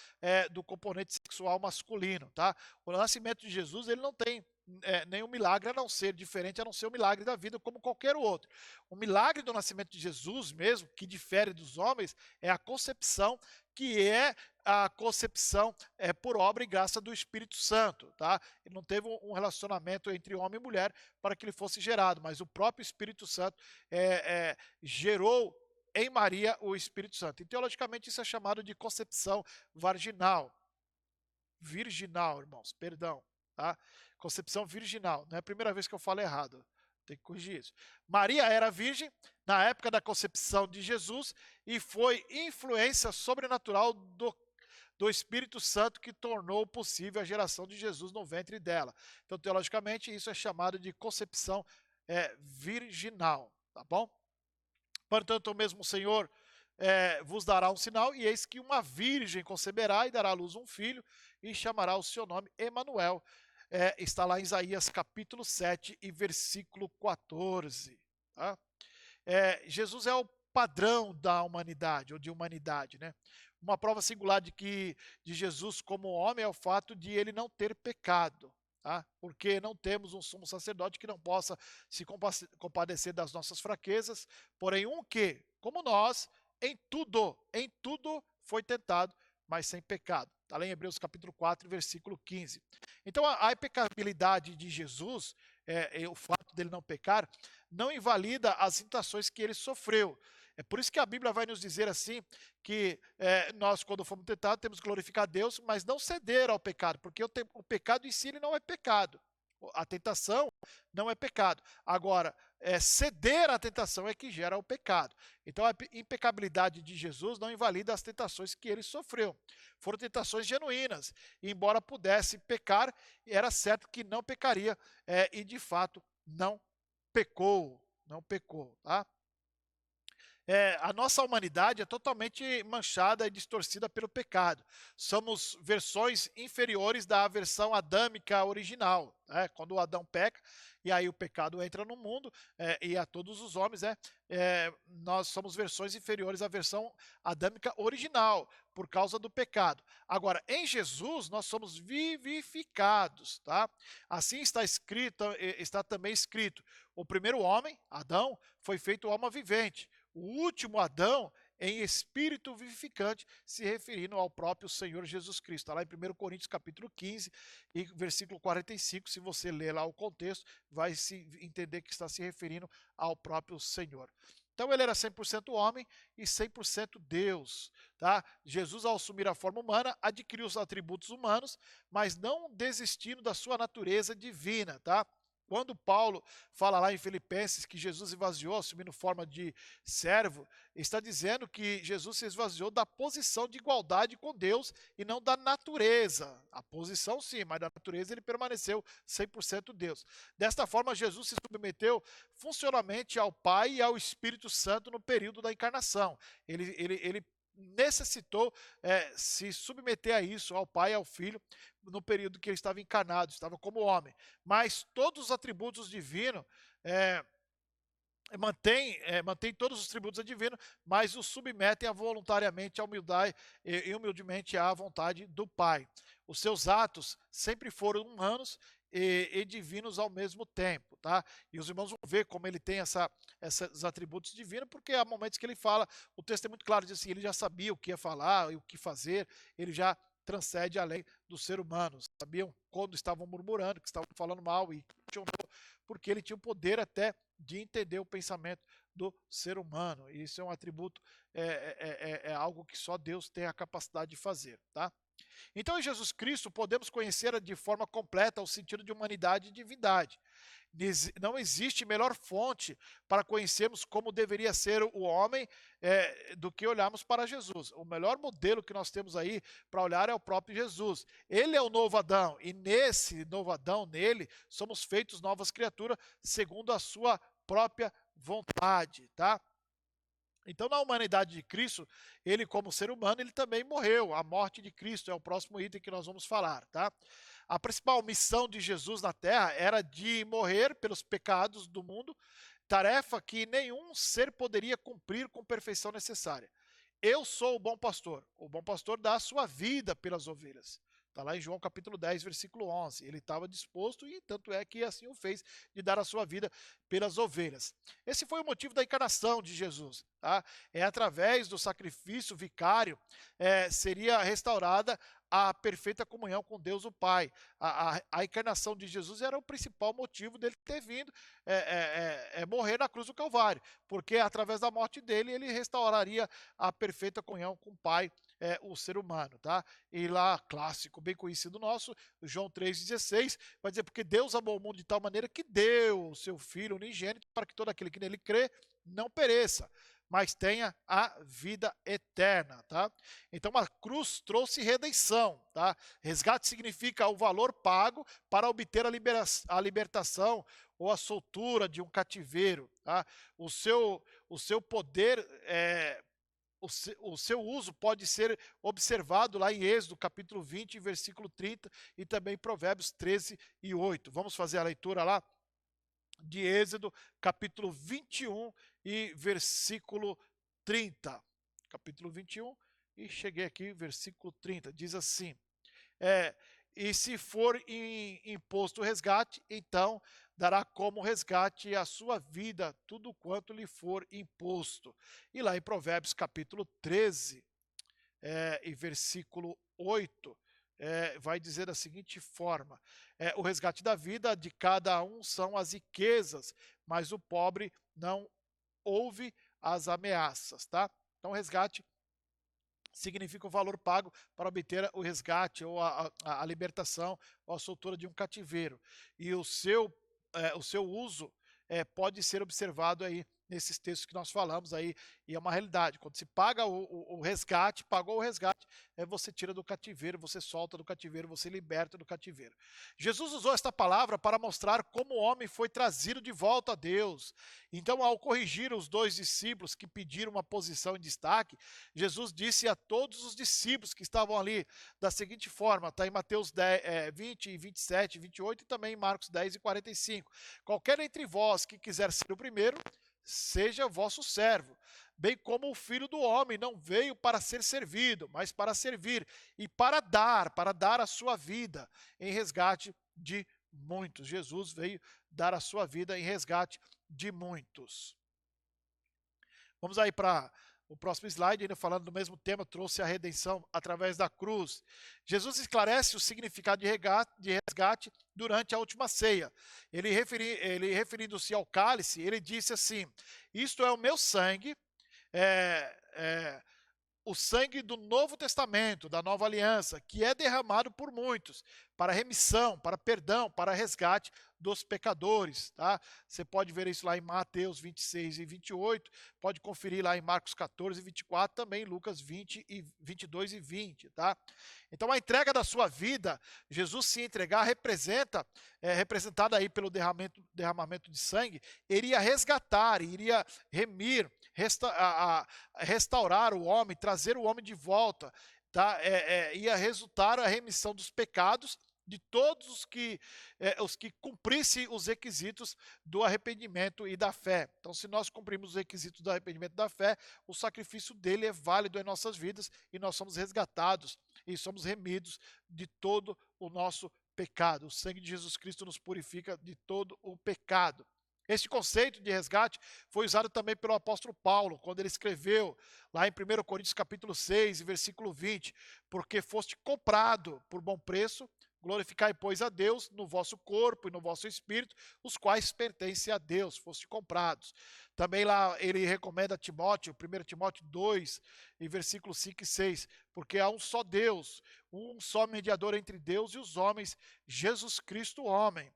do componente sexual masculino, tá? O nascimento de Jesus, ele não tem nenhum milagre a não ser diferente, a não ser o milagre da vida, como qualquer outro. O milagre do nascimento de Jesus mesmo, que difere dos homens, é a concepção, que é a concepção por obra e graça do Espírito Santo, tá? Ele não teve um relacionamento entre homem e mulher para que ele fosse gerado, mas o próprio Espírito Santo gerou em Maria o Espírito Santo. E teologicamente isso é chamado de concepção virginal, irmãos, perdão, tá? Concepção virginal, não é a primeira vez que eu falo errado, tem que corrigir isso. Maria era virgem na época da concepção de Jesus e foi influência sobrenatural do Espírito Santo que tornou possível a geração de Jesus no ventre dela. Então, teologicamente, isso é chamado de concepção virginal, tá bom? Portanto, o mesmo Senhor vos dará um sinal, e eis que uma virgem conceberá e dará à luz um filho, e chamará o seu nome Emanuel. Está lá em Isaías capítulo 7 e versículo 14. Tá? Jesus é o padrão da humanidade, ou de humanidade, né? Uma prova singular de Jesus como homem é o fato de ele não ter pecado, tá? Porque não temos um sumo sacerdote que não possa se compadecer das nossas fraquezas, porém um que, como nós, em tudo foi tentado, mas sem pecado. Está lá em Hebreus capítulo 4, versículo 15. Então a impecabilidade de Jesus, o fato dele não pecar, não invalida as tentações que ele sofreu. É por isso que a Bíblia vai nos dizer assim, que nós, quando fomos tentados, temos que glorificar a Deus, mas não ceder ao pecado, porque o pecado em si ele não é pecado. A tentação não é pecado. Agora, ceder à tentação é que gera o pecado. Então, a impecabilidade de Jesus não invalida as tentações que ele sofreu. Foram tentações genuínas. E, embora pudesse pecar, era certo que não pecaria, e de fato não pecou. Não pecou, tá? A nossa humanidade é totalmente manchada e distorcida pelo pecado. Somos versões inferiores da versão adâmica original. Quando o Adão peca, e aí o pecado entra no mundo, e a todos os homens, nós somos versões inferiores à versão adâmica original, por causa do pecado. Agora, em Jesus, nós somos vivificados. Tá? Assim está escrito, está também escrito, o primeiro homem, Adão, foi feito alma vivente. O último Adão em espírito vivificante, se referindo ao próprio Senhor Jesus Cristo. Está lá em 1 Coríntios capítulo 15 e versículo 45, se você ler lá o contexto, vai se entender que está se referindo ao próprio Senhor. Então ele era 100% homem e 100% Deus, tá? Jesus, ao assumir a forma humana, adquiriu os atributos humanos, mas não desistindo da sua natureza divina, tá? Quando Paulo fala lá em Filipenses que Jesus esvaziou, assumindo forma de servo, está dizendo que Jesus se esvaziou da posição de igualdade com Deus e não da natureza. A posição sim, mas da natureza ele permaneceu 100% Deus. Desta forma, Jesus se submeteu funcionalmente ao Pai e ao Espírito Santo no período da encarnação. Ele necessitou se submeter a isso, ao Pai e ao Filho, no período que ele estava encarnado, estava como homem. Mas todos os atributos divinos, mantém todos os atributos divinos, mas os submetem voluntariamente à humildade e humildemente à vontade do Pai. Os seus atos sempre foram humanos e divinos ao mesmo tempo, tá? E os irmãos vão ver como ele tem esses atributos divinos, porque há momentos que ele fala, o texto é muito claro, diz assim, ele já sabia o que ia falar e o que fazer, ele já transcende a lei do ser humano. Sabiam quando estavam murmurando, que estavam falando mal, e questionou, porque ele tinha o poder até de entender o pensamento do ser humano. E isso é um atributo, é algo que só Deus tem a capacidade de fazer, tá? Então, em Jesus Cristo, podemos conhecer de forma completa o sentido de humanidade e divindade. Não existe melhor fonte para conhecermos como deveria ser o homem do que olharmos para Jesus. O melhor modelo que nós temos aí para olhar é o próprio Jesus. Ele é o novo Adão, e nesse novo Adão, nele, somos feitos novas criaturas, segundo a sua própria vontade, tá? Então, na humanidade de Cristo, ele como ser humano, ele também morreu. A morte de Cristo é o próximo item que nós vamos falar, tá? A principal missão de Jesus na Terra era de morrer pelos pecados do mundo, tarefa que nenhum ser poderia cumprir com perfeição necessária. Eu sou o bom pastor. O bom pastor dá a sua vida pelas ovelhas. Está lá em João capítulo 10, versículo 11. Ele estava disposto e tanto é que assim o fez, de dar a sua vida pelas ovelhas. Esse foi o motivo da encarnação de Jesus. Tá? É através do sacrifício vicário, seria restaurada a perfeita comunhão com Deus o Pai. A encarnação de Jesus era o principal motivo dele ter vindo morrer na cruz do Calvário, porque através da morte dele, ele restauraria a perfeita comunhão com o Pai, o ser humano, tá? E lá, clássico, bem conhecido nosso, João 3,16, vai dizer, porque Deus amou o mundo de tal maneira que deu o seu Filho unigênito para que todo aquele que nele crê não pereça, mas tenha a vida eterna, tá? Então a cruz trouxe redenção, tá? Resgate significa o valor pago para obter a libertação ou a soltura de um cativeiro, tá? O seu poder, o seu uso pode ser observado lá em Êxodo, capítulo 20, versículo 30, e também Provérbios 13 e 8. Vamos fazer a leitura lá de Êxodo, capítulo 21 e versículo 30. Capítulo 21 e cheguei aqui, versículo 30. Diz assim, e se for imposto o resgate, então dará como resgate a sua vida, tudo quanto lhe for imposto. E lá em Provérbios capítulo 13, e versículo 8, vai dizer da seguinte forma, o resgate da vida de cada um são as riquezas, mas o pobre não ouve as ameaças, tá? Então, resgate significa o valor pago para obter o resgate ou a libertação ou a soltura de um cativeiro. E o seu uso pode ser observado aí nesses textos que nós falamos aí, e é uma realidade. Quando se paga o resgate, pagou o resgate, você tira do cativeiro, você solta do cativeiro, você liberta do cativeiro. Jesus usou esta palavra para mostrar como o homem foi trazido de volta a Deus. Então, ao corrigir os dois discípulos que pediram uma posição em destaque, Jesus disse a todos os discípulos que estavam ali da seguinte forma, está em Mateus 20, 27, 28 e também em Marcos 10 e 45. Qualquer entre vós que quiser ser o primeiro, seja vosso servo, bem como o Filho do Homem não veio para ser servido, mas para servir e para dar a sua vida em resgate de muitos. Jesus veio dar a sua vida em resgate de muitos. Vamos aí para o próximo slide, ainda falando do mesmo tema, trouxe a redenção através da cruz. Jesus esclarece o significado de resgate durante a última ceia. Ele referindo-se ao cálice, ele disse assim, isto é o meu sangue, o sangue do Novo Testamento, da Nova Aliança, que é derramado por muitos, para remissão, para perdão, para resgate dos pecadores, tá? Você pode ver isso lá em Mateus 26 e 28, pode conferir lá em Marcos 14 e 24, também em Lucas 20 e 22 e 20, tá? Então a entrega da sua vida, Jesus se entregar representa, representada aí pelo derramamento de sangue, iria resgatar, iria remir, restaurar o homem, trazer o homem de volta, tá? Ia resultar a remissão dos pecados de todos os que cumprissem os requisitos do arrependimento e da fé. Então, se nós cumprimos os requisitos do arrependimento e da fé, o sacrifício dele é válido em nossas vidas e nós somos resgatados e somos remidos de todo o nosso pecado. O sangue de Jesus Cristo nos purifica de todo o pecado. Este conceito de resgate foi usado também pelo apóstolo Paulo, quando ele escreveu lá em 1 Coríntios capítulo 6, versículo 20, porque foste comprado por bom preço, Glorificai, pois, a Deus no vosso corpo e no vosso espírito, os quais pertencem a Deus, foste comprados. Também lá ele recomenda a Timóteo, 1 Timóteo 2, em versículos 5 e 6, porque há um só Deus, um só mediador entre Deus e os homens, Jesus Cristo, homem,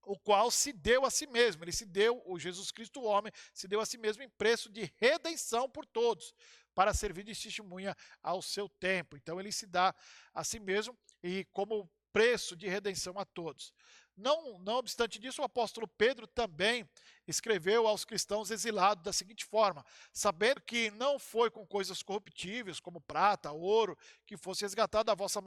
o qual se deu a si mesmo, ele se deu, o Jesus Cristo, o homem, se deu a si mesmo em preço de redenção por todos, para servir de testemunha ao seu tempo. Então ele se dá a si mesmo e como preço de redenção a todos. Não obstante disso, o apóstolo Pedro também escreveu aos cristãos exilados da seguinte forma: sabendo que não foi com coisas corruptíveis, como prata, ouro, que fosse resgatada da vossa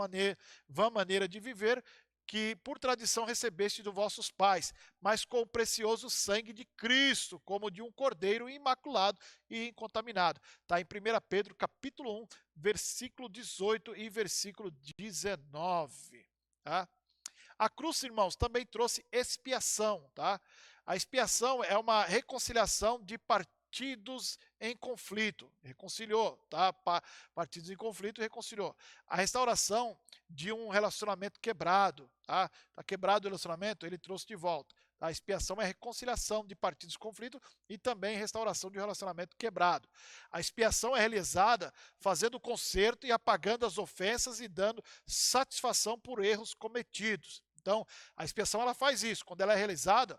vã maneira de viver, que por tradição recebeste dos vossos pais, mas com o precioso sangue de Cristo, como de um cordeiro imaculado e incontaminado. Está em 1 Pedro capítulo 1, versículo 18 e versículo 19. Tá? A cruz, irmãos, também trouxe expiação. Tá? A expiação é uma reconciliação de partidos em conflito. Reconciliou, tá? Partidos em conflito, reconciliou. A restauração de um relacionamento quebrado. Tá quebrado o relacionamento, ele trouxe de volta. A expiação é a reconciliação de partidos em conflito e também restauração de um relacionamento quebrado. A expiação é realizada fazendo conserto e apagando as ofensas e dando satisfação por erros cometidos. Então, a expiação ela faz isso. Quando ela é realizada,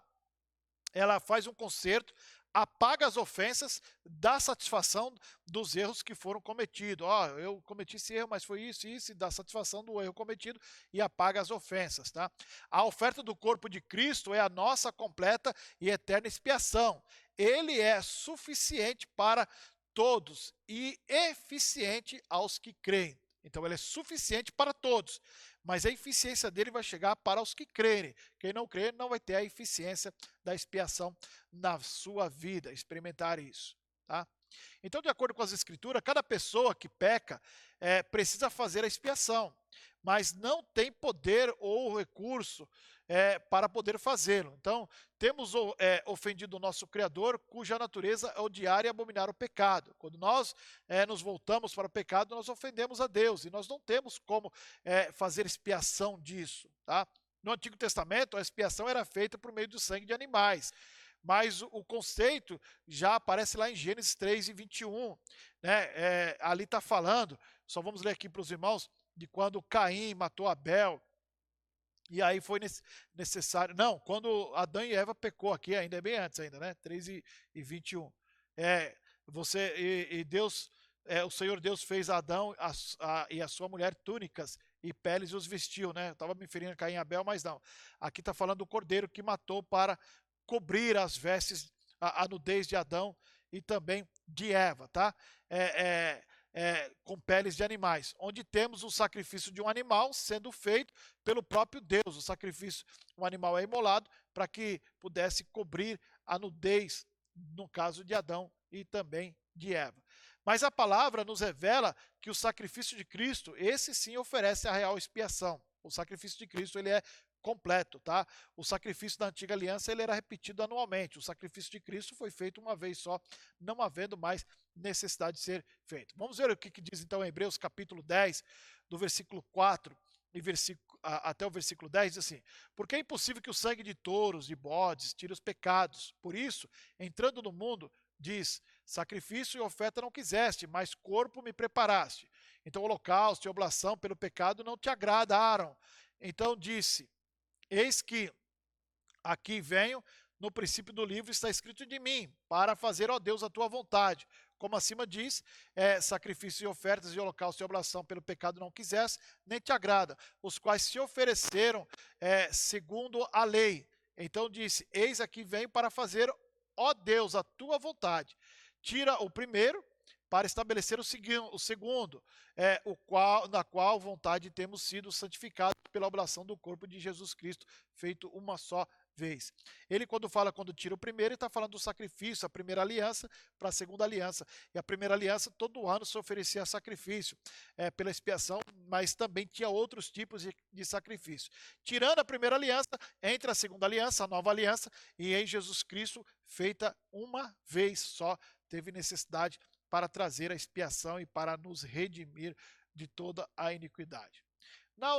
ela faz um conserto, apaga as ofensas, dá satisfação dos erros que foram cometidos. Eu cometi esse erro, mas foi isso, e dá satisfação do erro cometido e apaga as ofensas. Tá? A oferta do corpo de Cristo é a nossa completa e eterna expiação. Ele é suficiente para todos e eficiente aos que creem. Então ele é suficiente para todos, mas a eficiência dele vai chegar para os que crerem. Quem não crê não vai ter a eficiência da expiação na sua vida, experimentar isso. Tá? Então, de acordo com as escrituras, cada pessoa que peca precisa fazer a expiação, mas não tem poder ou recurso para poder fazê-lo. Então, temos ofendido o nosso Criador, cuja natureza é odiar e abominar o pecado. Quando nós nos voltamos para o pecado, nós ofendemos a Deus, e nós não temos como fazer expiação disso. Tá? No Antigo Testamento, a expiação era feita por meio do sangue de animais, mas o conceito já aparece lá em Gênesis 3 e 21. Né? Ali está falando, só vamos ler aqui para os irmãos, de quando Caim matou Abel, e aí foi necessário, não, quando Adão e Eva pecou aqui, ainda é bem antes ainda, né? 3 e 21. Deus, o Senhor Deus fez a Adão e a sua mulher túnicas e peles e os vestiu, né? Eu estava me referindo a Caim e Abel, mas não. Aqui está falando do cordeiro que matou para cobrir as vestes, a nudez de Adão e também de Eva, tá? Com peles de animais, onde temos o sacrifício de um animal sendo feito pelo próprio Deus. O sacrifício, o animal é imolado para que pudesse cobrir a nudez, no caso de Adão e também de Eva. Mas a palavra nos revela que o sacrifício de Cristo, esse sim oferece a real expiação. O sacrifício de Cristo, ele é completo, tá? O sacrifício da antiga aliança, ele era repetido anualmente. O sacrifício de Cristo foi feito uma vez só, não havendo mais necessidade de ser feito. Vamos ver o que diz então em Hebreus capítulo 10, do versículo 4 e até o versículo 10, diz assim: porque é impossível que o sangue de touros e bodes tire os pecados. Por isso, entrando no mundo, diz: sacrifício e oferta não quiseste, mas corpo me preparaste. Então holocausto e oblação pelo pecado não te agradaram. Então disse: eis que aqui venho, no princípio do livro está escrito de mim, para fazer, ó Deus, a tua vontade. Como acima diz, sacrifícios e ofertas e holocausto e oblação pelo pecado não quisesse, nem te agrada, os quais se ofereceram segundo a lei. Então disse: eis aqui venho para fazer, ó Deus, a tua vontade. Tira o primeiro, para estabelecer o segundo, na qual vontade temos sido santificados pela oblação do corpo de Jesus Cristo, feito uma só vez. Ele, quando tira o primeiro, ele está falando do sacrifício, a primeira aliança para a segunda aliança. E a primeira aliança, todo ano se oferecia sacrifício pela expiação, mas também tinha outros tipos de sacrifício. Tirando a primeira aliança, entra a segunda aliança, a nova aliança, e em Jesus Cristo, feita uma vez só, teve necessidade para trazer a expiação e para nos redimir de toda a iniquidade. Na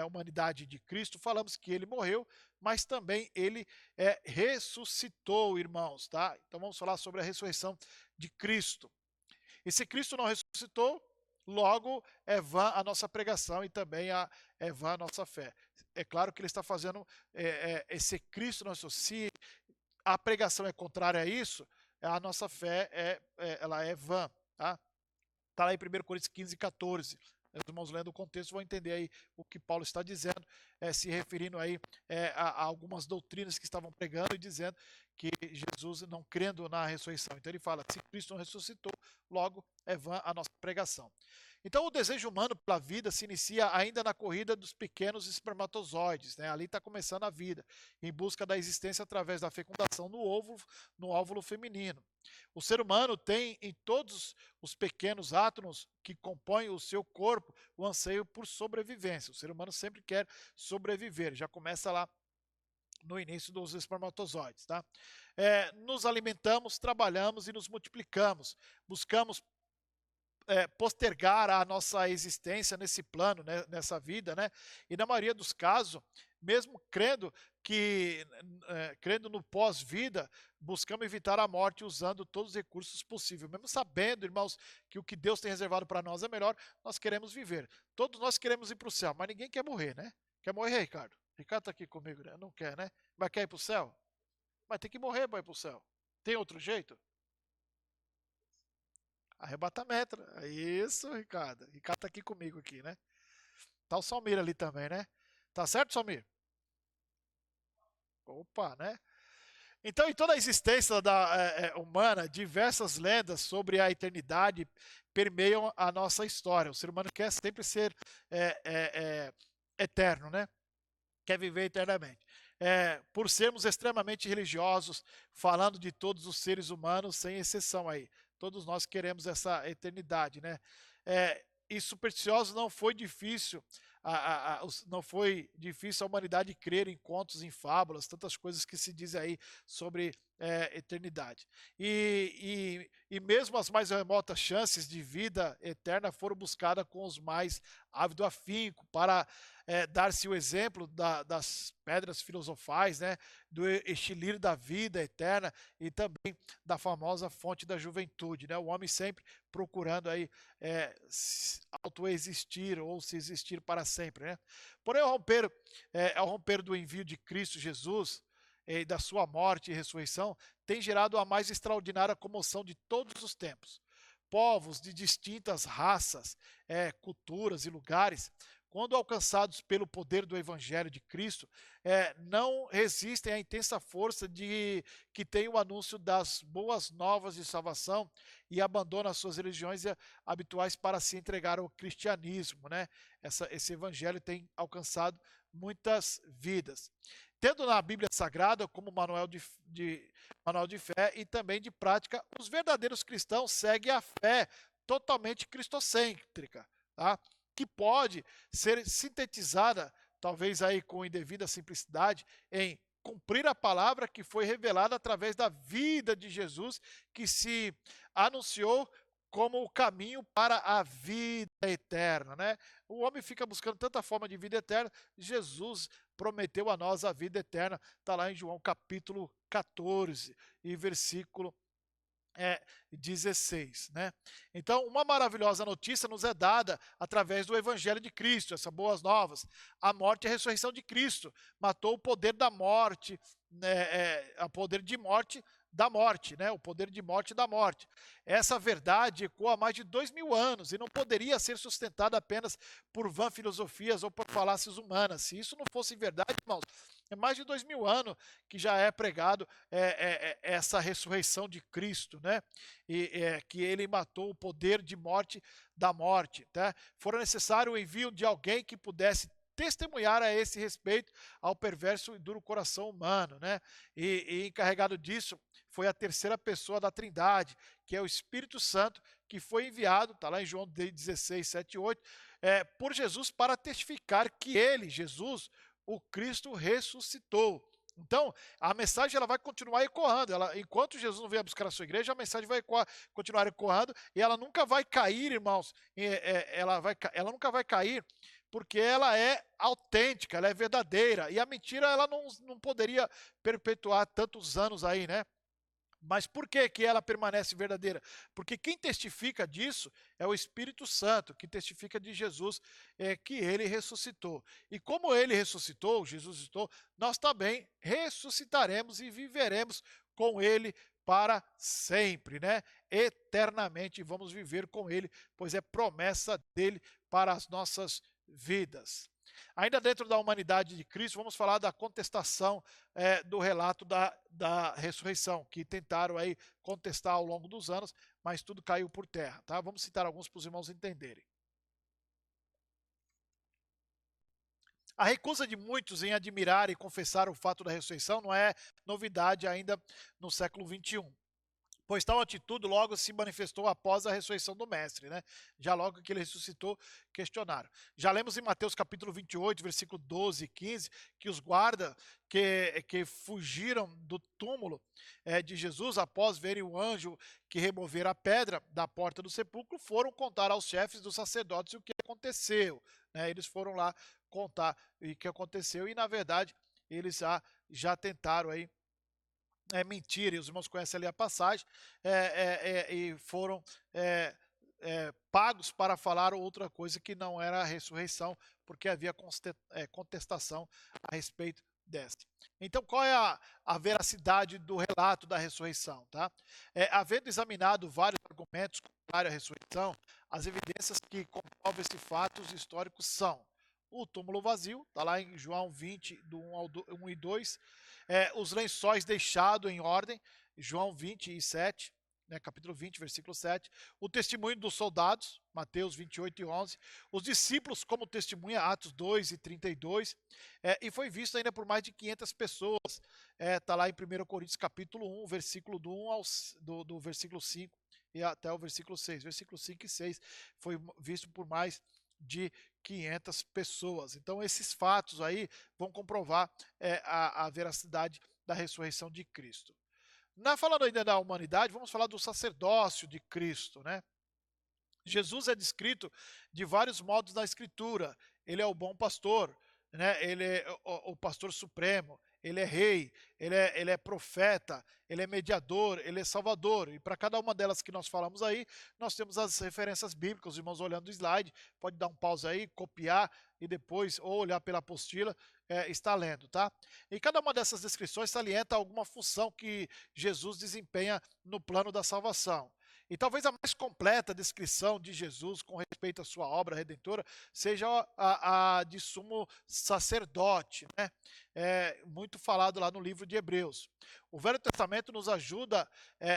humanidade de Cristo, falamos que ele morreu, mas também ele ressuscitou, irmãos, tá? Então vamos falar sobre a ressurreição de Cristo. E se Cristo não ressuscitou, logo é vã a nossa pregação e também é vã a nossa fé. É claro que ele está fazendo esse Cristo não ressuscitou. Se a pregação é contrária a isso, a nossa fé ela é vã, tá? Está lá em 1 Coríntios 15, 14. Os irmãos lendo o contexto vão entender aí o que Paulo está dizendo, se referindo aí a algumas doutrinas que estavam pregando e dizendo que Jesus não crendo na ressurreição. Então ele fala, se Cristo não ressuscitou, logo é vã a nossa pregação. Então o desejo humano pela vida se inicia ainda na corrida dos pequenos espermatozoides, né? Ali está começando a vida, em busca da existência através da fecundação no óvulo feminino. O ser humano tem em todos os pequenos átomos que compõem o seu corpo o anseio por sobrevivência. O ser humano sempre quer sobreviver, já começa lá no início dos espermatozoides, tá? Nos alimentamos, trabalhamos e nos multiplicamos. Buscamos postergar a nossa existência nesse plano, né, nessa vida, né? E na maioria dos casos, mesmo crendo no pós-vida, buscamos evitar a morte usando todos os recursos possíveis. Mesmo sabendo, irmãos, que o que Deus tem reservado para nós é melhor, nós queremos viver. Todos nós queremos ir para o céu, mas ninguém quer morrer, né? Quer morrer, Ricardo? Ricardo está aqui comigo, né? Não quer, né? Mas quer ir para o céu? Mas tem que morrer para ir para o céu. Tem outro jeito? Arrebatamento. Isso, Ricardo. Ricardo tá aqui comigo aqui, né? Tá o Salmir ali também, né? Tá certo, Salmir? Opa, né? Então, em toda a existência humana, diversas lendas sobre a eternidade permeiam a nossa história. O ser humano quer sempre ser eterno, né? Quer viver eternamente. Por sermos extremamente religiosos, falando de todos os seres humanos, sem exceção aí. Todos nós queremos essa eternidade, né? E supersticiosos não foi difícil, não foi difícil a humanidade crer em contos, em fábulas, tantas coisas que se diz aí sobre eternidade. E mesmo as mais remotas chances de vida eterna foram buscadas com os mais ávido afinco para dar-se o exemplo das pedras filosofais, né, do estilir da vida eterna e também da famosa fonte da juventude, né? O homem sempre procurando aí autoexistir ou se existir para sempre, né? Porém, ao romper do envio de Cristo Jesus e da sua morte e ressurreição, tem gerado a mais extraordinária comoção de todos os tempos. Povos de distintas raças, culturas e lugares, quando alcançados pelo poder do Evangelho de Cristo, não resistem à intensa força que tem o anúncio das boas novas de salvação e abandonam as suas religiões habituais para se entregar ao cristianismo, né? Esse Evangelho tem alcançado muitas vidas. Tendo na Bíblia Sagrada como manual de fé e também de prática, os verdadeiros cristãos seguem a fé totalmente cristocêntrica, tá? Que pode ser sintetizada, talvez aí com indevida simplicidade, em cumprir a palavra que foi revelada através da vida de Jesus, que se anunciou como o caminho para a vida eterna, né? O homem fica buscando tanta forma de vida eterna, Jesus prometeu a nós a vida eterna, está lá em João capítulo 14 e versículo 16, né? Então, uma maravilhosa notícia nos é dada através do Evangelho de Cristo, essas boas novas. A morte e a ressurreição de Cristo matou o poder da morte, né, o poder de morte da morte, né? O poder de morte da morte. Essa verdade ecoa há mais de 2000 anos e não poderia ser sustentada apenas por vã filosofias ou por falácias humanas. Se isso não fosse verdade, irmãos, é mais de 2000 anos que já é pregado essa ressurreição de Cristo, né? Que ele matou o poder de morte da morte, tá? Fora necessário o envio de alguém que pudesse testemunhar a esse respeito ao perverso e duro coração humano, né? E encarregado disso foi a terceira pessoa da Trindade, que é o Espírito Santo, que foi enviado, está lá em João 16, 7 e 8, por Jesus para testificar que ele, Jesus, o Cristo ressuscitou. Então, a mensagem ela vai continuar ecoando. Enquanto Jesus não vier buscar a sua igreja, a mensagem vai continuar ecoando e ela nunca vai cair, irmãos. Ela nunca vai cair porque ela é autêntica, ela é verdadeira, e a mentira ela não poderia perpetuar tantos anos aí, né? Mas por que que ela permanece verdadeira? Porque quem testifica disso é o Espírito Santo, que testifica de Jesus, que ele ressuscitou. E como ele ressuscitou, Jesus ressuscitou, nós também ressuscitaremos e viveremos com ele para sempre, né? Eternamente vamos viver com ele, pois é promessa dele para as nossas vidas. Ainda dentro da humanidade de Cristo, vamos falar da contestação do relato da ressurreição, que tentaram aí contestar ao longo dos anos, mas tudo caiu por terra, tá? Vamos citar alguns para os irmãos entenderem. A recusa de muitos em admirar e confessar o fato da ressurreição não é novidade ainda no século XXI. Pois tal atitude logo se manifestou após a ressurreição do Mestre, né? Já logo que ele ressuscitou, questionaram. Já lemos em Mateus capítulo 28, versículo 12 e 15, que os guardas que fugiram do túmulo de Jesus após verem o anjo que removera a pedra da porta do sepulcro, foram contar aos chefes dos sacerdotes o que aconteceu, né? Eles foram lá contar o que aconteceu e, na verdade, eles já tentaram aí mentira, e os irmãos conhecem ali a passagem, e foram pagos para falar outra coisa que não era a ressurreição, porque havia contestação a respeito desta. Então, qual é a veracidade do relato da ressurreição? Tá? Havendo examinado vários argumentos contrários à ressurreição, as evidências que comprovam esse fato históricos são o túmulo vazio, está lá em João 20, do 1 e 2, os lençóis deixados em ordem, João 27, né, capítulo 20, versículo 7, o testemunho dos soldados, Mateus 28 e 11, os discípulos como testemunha, Atos 2 e 32, e foi visto ainda por mais de 500 pessoas, está lá em 1 Coríntios capítulo 1, versículo do versículo 5 e até o versículo 6, versículo 5 e 6, foi visto por mais de 500 pessoas. Então, esses fatos aí vão comprovar a veracidade da ressurreição de Cristo. Falando ainda da humanidade, vamos falar do sacerdócio de Cristo, né? Jesus é descrito de vários modos na Escritura. Ele é o bom pastor, né? Ele é o pastor supremo, ele é rei, ele é profeta, ele é mediador, ele é salvador. E para cada uma delas que nós falamos aí, nós temos as referências bíblicas. Os irmãos olhando o slide, pode dar um pause aí, copiar e depois, ou olhar pela apostila, está lendo, tá? E cada uma dessas descrições salienta alguma função que Jesus desempenha no plano da salvação. E talvez a mais completa descrição de Jesus com respeito à sua obra redentora seja a de sumo sacerdote, né? Muito falado lá no livro de Hebreus. O Velho Testamento nos ajuda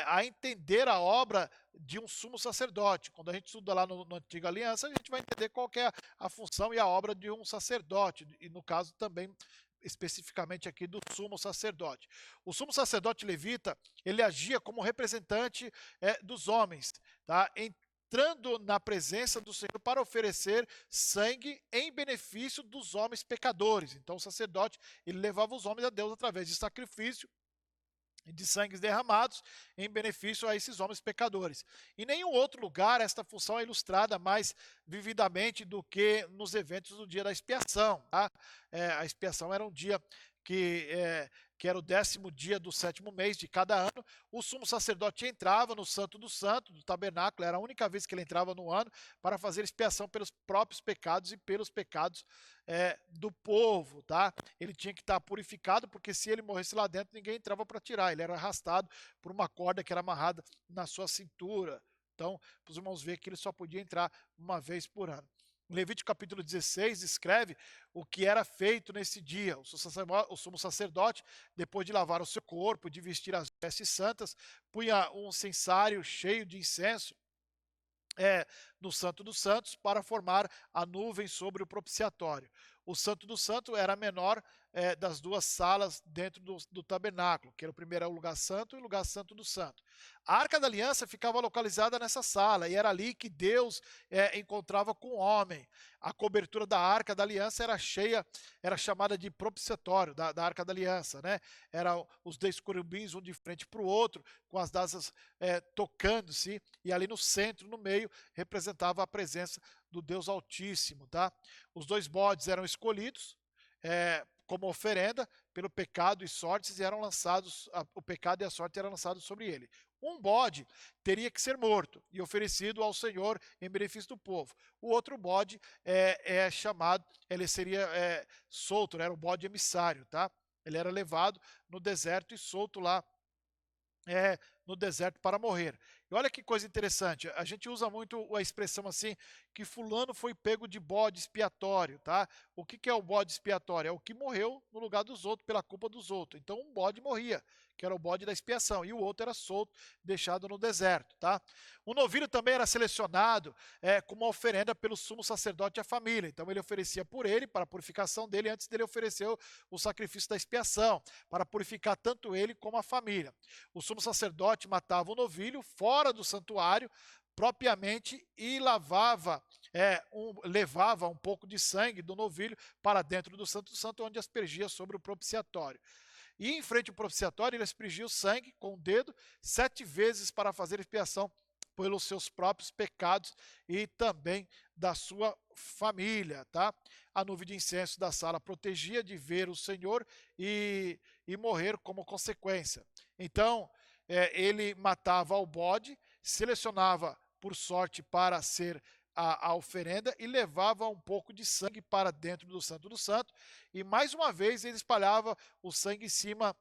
a entender a obra de um sumo sacerdote. Quando a gente estuda lá na Antiga Aliança, a gente vai entender qual que é a função e a obra de um sacerdote, e no caso também especificamente aqui do sumo sacerdote. O sumo sacerdote levita, ele agia como representante dos homens, tá? Entrando na presença do Senhor para oferecer sangue em benefício dos homens pecadores. Então o sacerdote, ele levava os homens a Deus através de sacrifício de sangues derramados em benefício a esses homens pecadores. Em nenhum outro lugar esta função é ilustrada mais vividamente do que nos eventos do dia da expiação. Tá? A expiação era um dia que era o 10º dia do 7º mês de cada ano. O sumo sacerdote entrava no Santo do Santo, do tabernáculo, era a única vez que ele entrava no ano para fazer expiação pelos próprios pecados e pelos pecados do povo, tá? Ele tinha que estar purificado, porque se ele morresse lá dentro, ninguém entrava para tirar, ele era arrastado por uma corda que era amarrada na sua cintura. Então, para os irmãos verem que ele só podia entrar uma vez por ano. Levítico capítulo 16 descreve o que era feito nesse dia. O sumo sacerdote, depois de lavar o seu corpo, de vestir as vestes santas, punha um censário cheio de incenso no Santo dos Santos para formar a nuvem sobre o propiciatório. O Santo do Santo era a menor das duas salas dentro do tabernáculo, que era o primeiro lugar santo e o lugar santo do santo. A Arca da Aliança ficava localizada nessa sala, e era ali que Deus encontrava com o homem. A cobertura da Arca da Aliança era chamada de propiciatório da Arca da Aliança, né? Eram os 10 querubins, um de frente para o outro, com as asas tocando-se, e ali no centro, no meio, representava a presença do Deus Altíssimo, tá? Os 2 bodes eram escolhidos como oferenda pelo pecado e sortes, e eram lançados, o pecado e a sorte eram lançados sobre ele. Um bode teria que ser morto e oferecido ao Senhor em benefício do povo. O outro bode é chamado, ele seria solto, né? Era o bode emissário, tá? Ele era levado no deserto e solto lá no deserto para morrer. E olha que coisa interessante, a gente usa muito a expressão assim, que fulano foi pego de bode expiatório, tá? O que que é o bode expiatório? É o que morreu no lugar dos outros, pela culpa dos outros. Então um bode morria, que era o bode da expiação, e o outro era solto, deixado no deserto, tá? O novilho também era selecionado como uma oferenda pelo sumo sacerdote à família. Então ele oferecia por ele, para a purificação dele, antes dele oferecer o sacrifício da expiação, para purificar tanto ele como a família. O sumo sacerdote matava o novilho fora do santuário, propriamente, e levava um pouco de sangue do novilho para dentro do Santo Santo, onde aspergia sobre o propiciatório. E em frente ao propiciatório, ele aspergia o sangue com o dedo 7 vezes para fazer expiação pelos seus próprios pecados e também da sua família, tá? A nuvem de incenso da sala protegia de ver o Senhor e morrer como consequência. Então, ele matava o bode, selecionava por sorte para ser a oferenda e levava um pouco de sangue para dentro do Santo do Santo, e mais uma vez ele espalhava o sangue em cima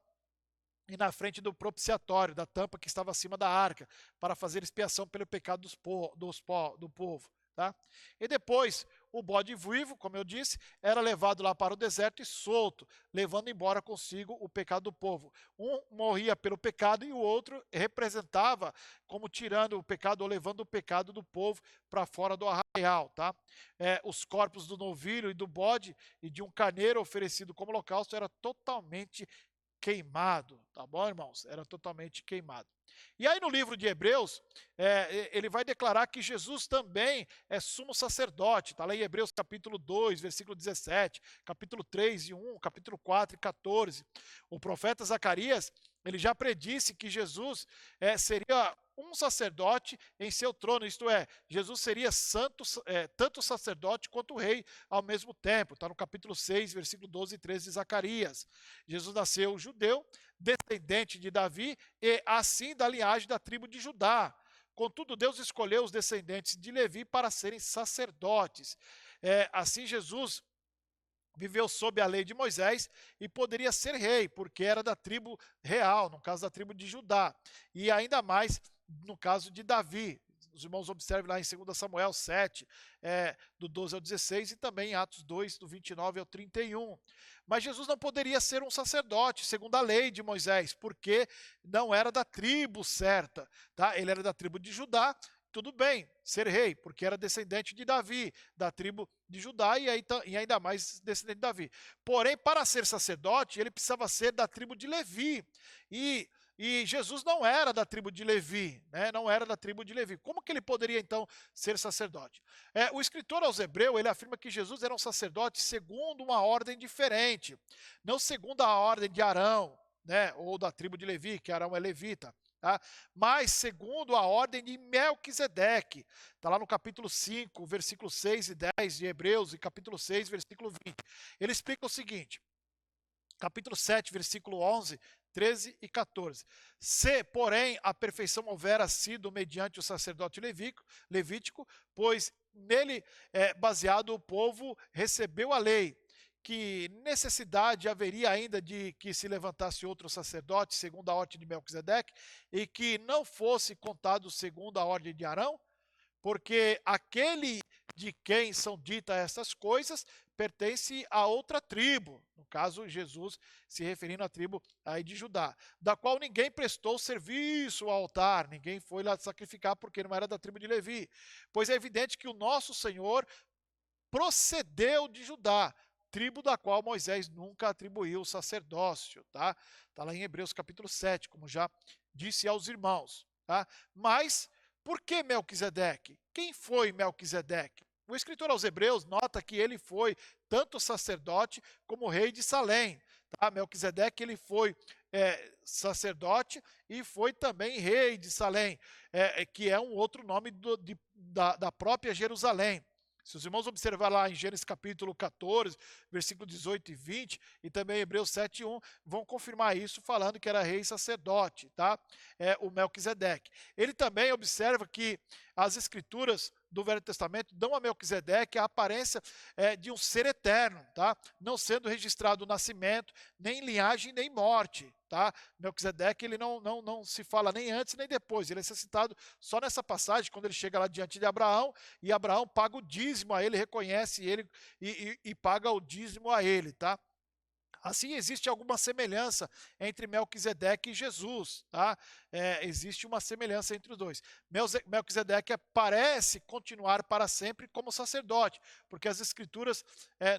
e na frente do propiciatório, da tampa que estava acima da arca, para fazer expiação pelo pecado do povo. Tá? E depois, o bode vivo, como eu disse, era levado lá para o deserto e solto, levando embora consigo o pecado do povo. Um morria pelo pecado e o outro representava como tirando o pecado ou levando o pecado do povo para fora do arraial. Tá? Os corpos do novilho e do bode e de um carneiro oferecido como holocausto era totalmente queimado, tá bom, irmãos? Era totalmente queimado. E aí no livro de Hebreus, ele vai declarar que Jesus também é sumo sacerdote, está lá em Hebreus capítulo 2, versículo 17, capítulo 3 e 1, capítulo 4 e 14. O profeta Zacarias, ele já predisse que Jesus seria um sacerdote em seu trono, isto é, Jesus seria tanto sacerdote quanto rei ao mesmo tempo, está no capítulo 6, versículo 12 e 13 de Zacarias. Jesus nasceu judeu, descendente de Davi e assim da linhagem da tribo de Judá. Contudo, Deus escolheu os descendentes de Levi para serem sacerdotes. Assim, Jesus viveu sob a lei de Moisés e poderia ser rei, porque era da tribo real, no caso da tribo de Judá, e ainda mais no caso de Davi. Os irmãos observem lá em 2 Samuel 7, do 12 ao 16, e também em Atos 2, do 29 ao 31. Mas Jesus não poderia ser um sacerdote, segundo a lei de Moisés, porque não era da tribo certa. Tá? Ele era da tribo de Judá, tudo bem, ser rei, porque era descendente de Davi, da tribo de Judá, e ainda mais descendente de Davi. Porém, para ser sacerdote, ele precisava ser da tribo de Levi. E Jesus não era da tribo de Levi, né? Não era da tribo de Levi. Como que ele poderia, então, ser sacerdote? O escritor aos Hebreus, ele afirma que Jesus era um sacerdote segundo uma ordem diferente, não segundo a ordem de Arão, né? Ou da tribo de Levi, que Arão é levita. Tá? Mas segundo a ordem de Melquisedeque, está lá no capítulo 5, versículo 6 e 10 de Hebreus, e capítulo 6, versículo 20. Ele explica o seguinte, capítulo 7, versículo 11, 13 e 14. Se, porém, a perfeição houvera sido mediante o sacerdote levítico, pois nele, baseado, o povo recebeu a lei, que necessidade haveria ainda de que se levantasse outro sacerdote, segundo a ordem de Melquisedeque, e que não fosse contado segundo a ordem de Arão? Porque aquele de quem são ditas essas coisas pertence a outra tribo, no caso Jesus se referindo à tribo aí de Judá, da qual ninguém prestou serviço ao altar, ninguém foi lá sacrificar porque não era da tribo de Levi, pois é evidente que o nosso Senhor procedeu de Judá, tribo da qual Moisés nunca atribuiu o sacerdócio, tá? Está lá em Hebreus capítulo 7, como já disse aos irmãos, tá? Mas, por que Melquisedeque? Quem foi Melquisedeque? O escritor aos Hebreus nota que ele foi tanto sacerdote como rei de Salém, tá? Melquisedeque, ele foi sacerdote e foi também rei de Salém, que é um outro nome da própria Jerusalém. Se os irmãos observar lá em Gênesis capítulo 14, versículo 18 e 20, e também Hebreus 7:1, vão confirmar isso falando que era rei e sacerdote, tá? O Melquisedeque. Ele também observa que as escrituras do Velho Testamento dão a Melquisedeque a aparência de um ser eterno, tá? Não sendo registrado nascimento, nem linhagem, nem morte, tá? Melquisedeque, ele não se fala nem antes nem depois, ele é citado só nessa passagem, quando ele chega lá diante de Abraão, e Abraão paga o dízimo a ele, reconhece ele e paga o dízimo a ele, tá? Assim, existe alguma semelhança entre Melquisedeque e Jesus, tá? Existe uma semelhança entre os dois. Melquisedeque parece continuar para sempre como sacerdote, porque as escrituras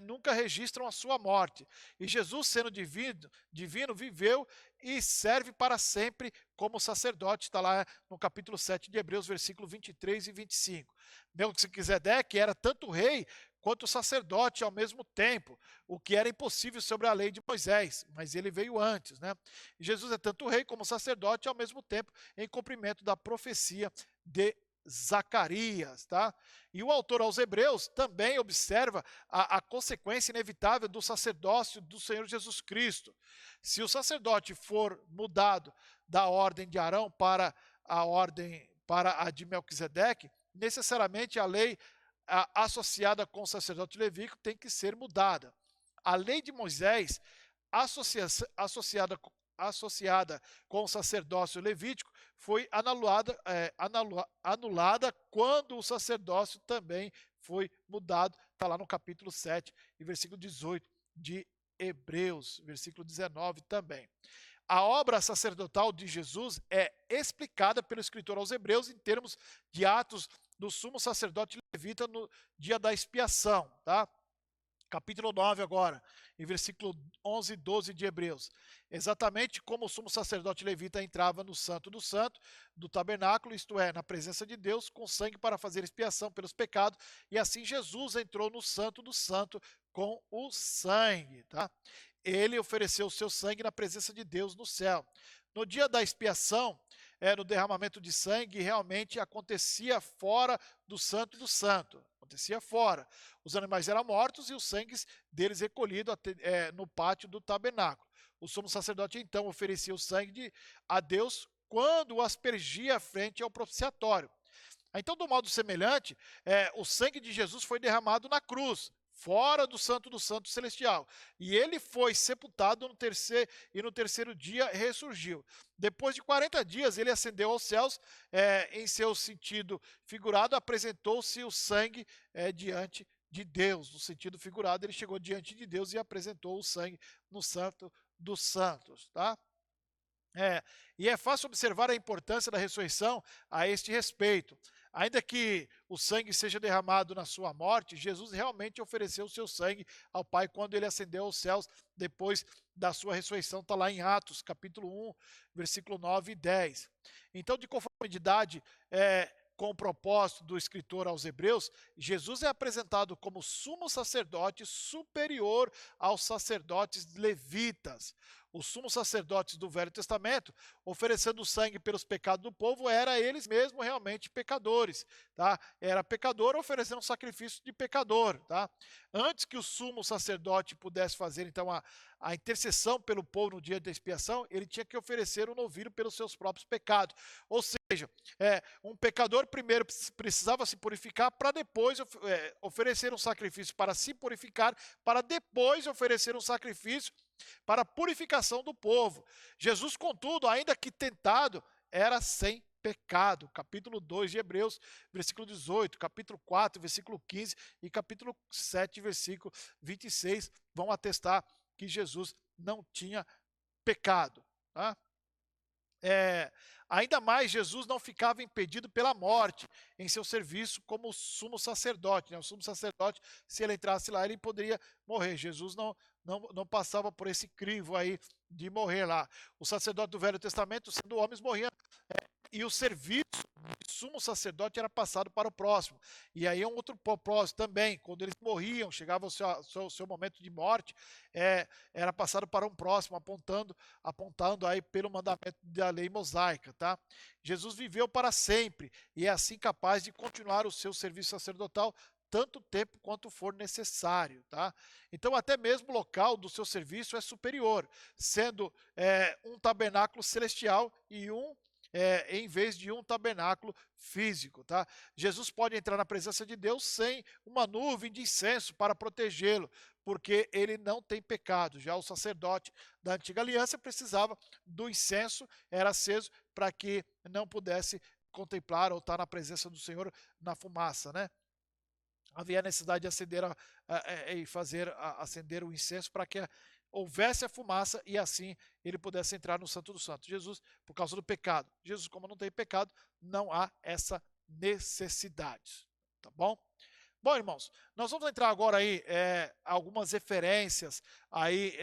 nunca registram a sua morte. E Jesus, sendo divino, viveu e serve para sempre como sacerdote, está lá no capítulo 7 de Hebreus, versículo 23 e 25. Melquisedeque era tanto rei quanto sacerdote ao mesmo tempo, o que era impossível sobre a lei de Moisés, mas ele veio antes, né? E Jesus é tanto rei como sacerdote ao mesmo tempo, em cumprimento da profecia de Zacarias, tá? E o autor aos Hebreus também observa a consequência inevitável do sacerdócio do Senhor Jesus Cristo. Se o sacerdote for mudado da ordem de Arão para a de Melquisedeque, necessariamente a lei associada com o sacerdote levítico tem que ser mudada. A lei de Moisés, associada com o sacerdócio levítico, foi anulada quando o sacerdócio também foi mudado. Está lá no capítulo 7 e versículo 18 de Hebreus, versículo 19 também. A obra sacerdotal de Jesus é explicada pelo escritor aos Hebreus em termos de atos do sumo sacerdote levita no dia da expiação, tá? Capítulo 9 agora, em versículo 11 e 12 de Hebreus. Exatamente como o sumo sacerdote levita entrava no santo do santo, do tabernáculo, isto é, na presença de Deus, com sangue para fazer expiação pelos pecados, e assim Jesus entrou no santo do santo com o sangue, tá? Ele ofereceu o seu sangue na presença de Deus no céu. No dia da expiação, no derramamento de sangue, realmente acontecia fora do santo do santo. Acontecia fora. Os animais eram mortos e os sangues deles recolhido no pátio do tabernáculo. O sumo sacerdote então oferecia o sangue a Deus quando o aspergia frente ao propiciatório. Então, do modo semelhante, o sangue de Jesus foi derramado na cruz, fora do santo celestial. E ele foi sepultado no terceiro dia ressurgiu. Depois de 40 dias, ele ascendeu aos céus, em seu sentido figurado, apresentou-se o sangue diante de Deus. No sentido figurado, ele chegou diante de Deus e apresentou o sangue no santo dos santos, tá? E é fácil observar a importância da ressurreição a este respeito. Ainda que o sangue seja derramado na sua morte, Jesus realmente ofereceu o seu sangue ao Pai quando ele ascendeu aos céus depois da sua ressurreição. Está lá em Atos, capítulo 1, versículo 9 e 10. Então, de conformidade com o propósito do escritor aos Hebreus, Jesus é apresentado como sumo sacerdote superior aos sacerdotes levitas. Os sumos sacerdotes do Velho Testamento, oferecendo sangue pelos pecados do povo, eram eles mesmos realmente pecadores, tá? Era pecador oferecendo um sacrifício de pecador, tá? Antes que o sumo sacerdote pudesse fazer, então, a intercessão pelo povo no dia da expiação, ele tinha que oferecer um novilho pelos seus próprios pecados. Ou seja, um pecador primeiro precisava se purificar para depois oferecer um sacrifício para se purificar, para depois oferecer um sacrifício para a purificação do povo. Jesus, contudo, ainda que tentado, era sem pecado. Capítulo 2 de Hebreus, versículo 18, capítulo 4, versículo 15 e capítulo 7, versículo 26 vão atestar que Jesus não tinha pecado, tá? Ainda mais, Jesus não ficava impedido pela morte em seu serviço como sumo sacerdote, né? O sumo sacerdote, se ele entrasse lá, ele poderia morrer. Jesus não passava por esse crivo aí de morrer lá. O sacerdote do Velho Testamento, sendo homens, morriam, e o serviço de sumo sacerdote era passado para o próximo. E aí é um outro propósito também, quando eles morriam, chegava o seu momento de morte, era passado para um próximo, apontando aí pelo mandamento da lei mosaica, tá? Jesus viveu para sempre e é assim capaz de continuar o seu serviço sacerdotal tanto tempo quanto for necessário, tá? Então, até mesmo o local do seu serviço é superior, sendo um tabernáculo celestial e em vez de um tabernáculo físico, tá? Jesus pode entrar na presença de Deus sem uma nuvem de incenso para protegê-lo, porque ele não tem pecado. Já o sacerdote da antiga aliança precisava do incenso, era aceso para que não pudesse contemplar ou estar na presença do Senhor na fumaça, né? Havia necessidade de e fazer acender o incenso para que houvesse a fumaça e assim ele pudesse entrar no Santo dos Santos. Jesus, por causa do pecado. Jesus, como não tem pecado, não há essa necessidade. Tá bom? Bom, irmãos, nós vamos entrar agora aí algumas referências aí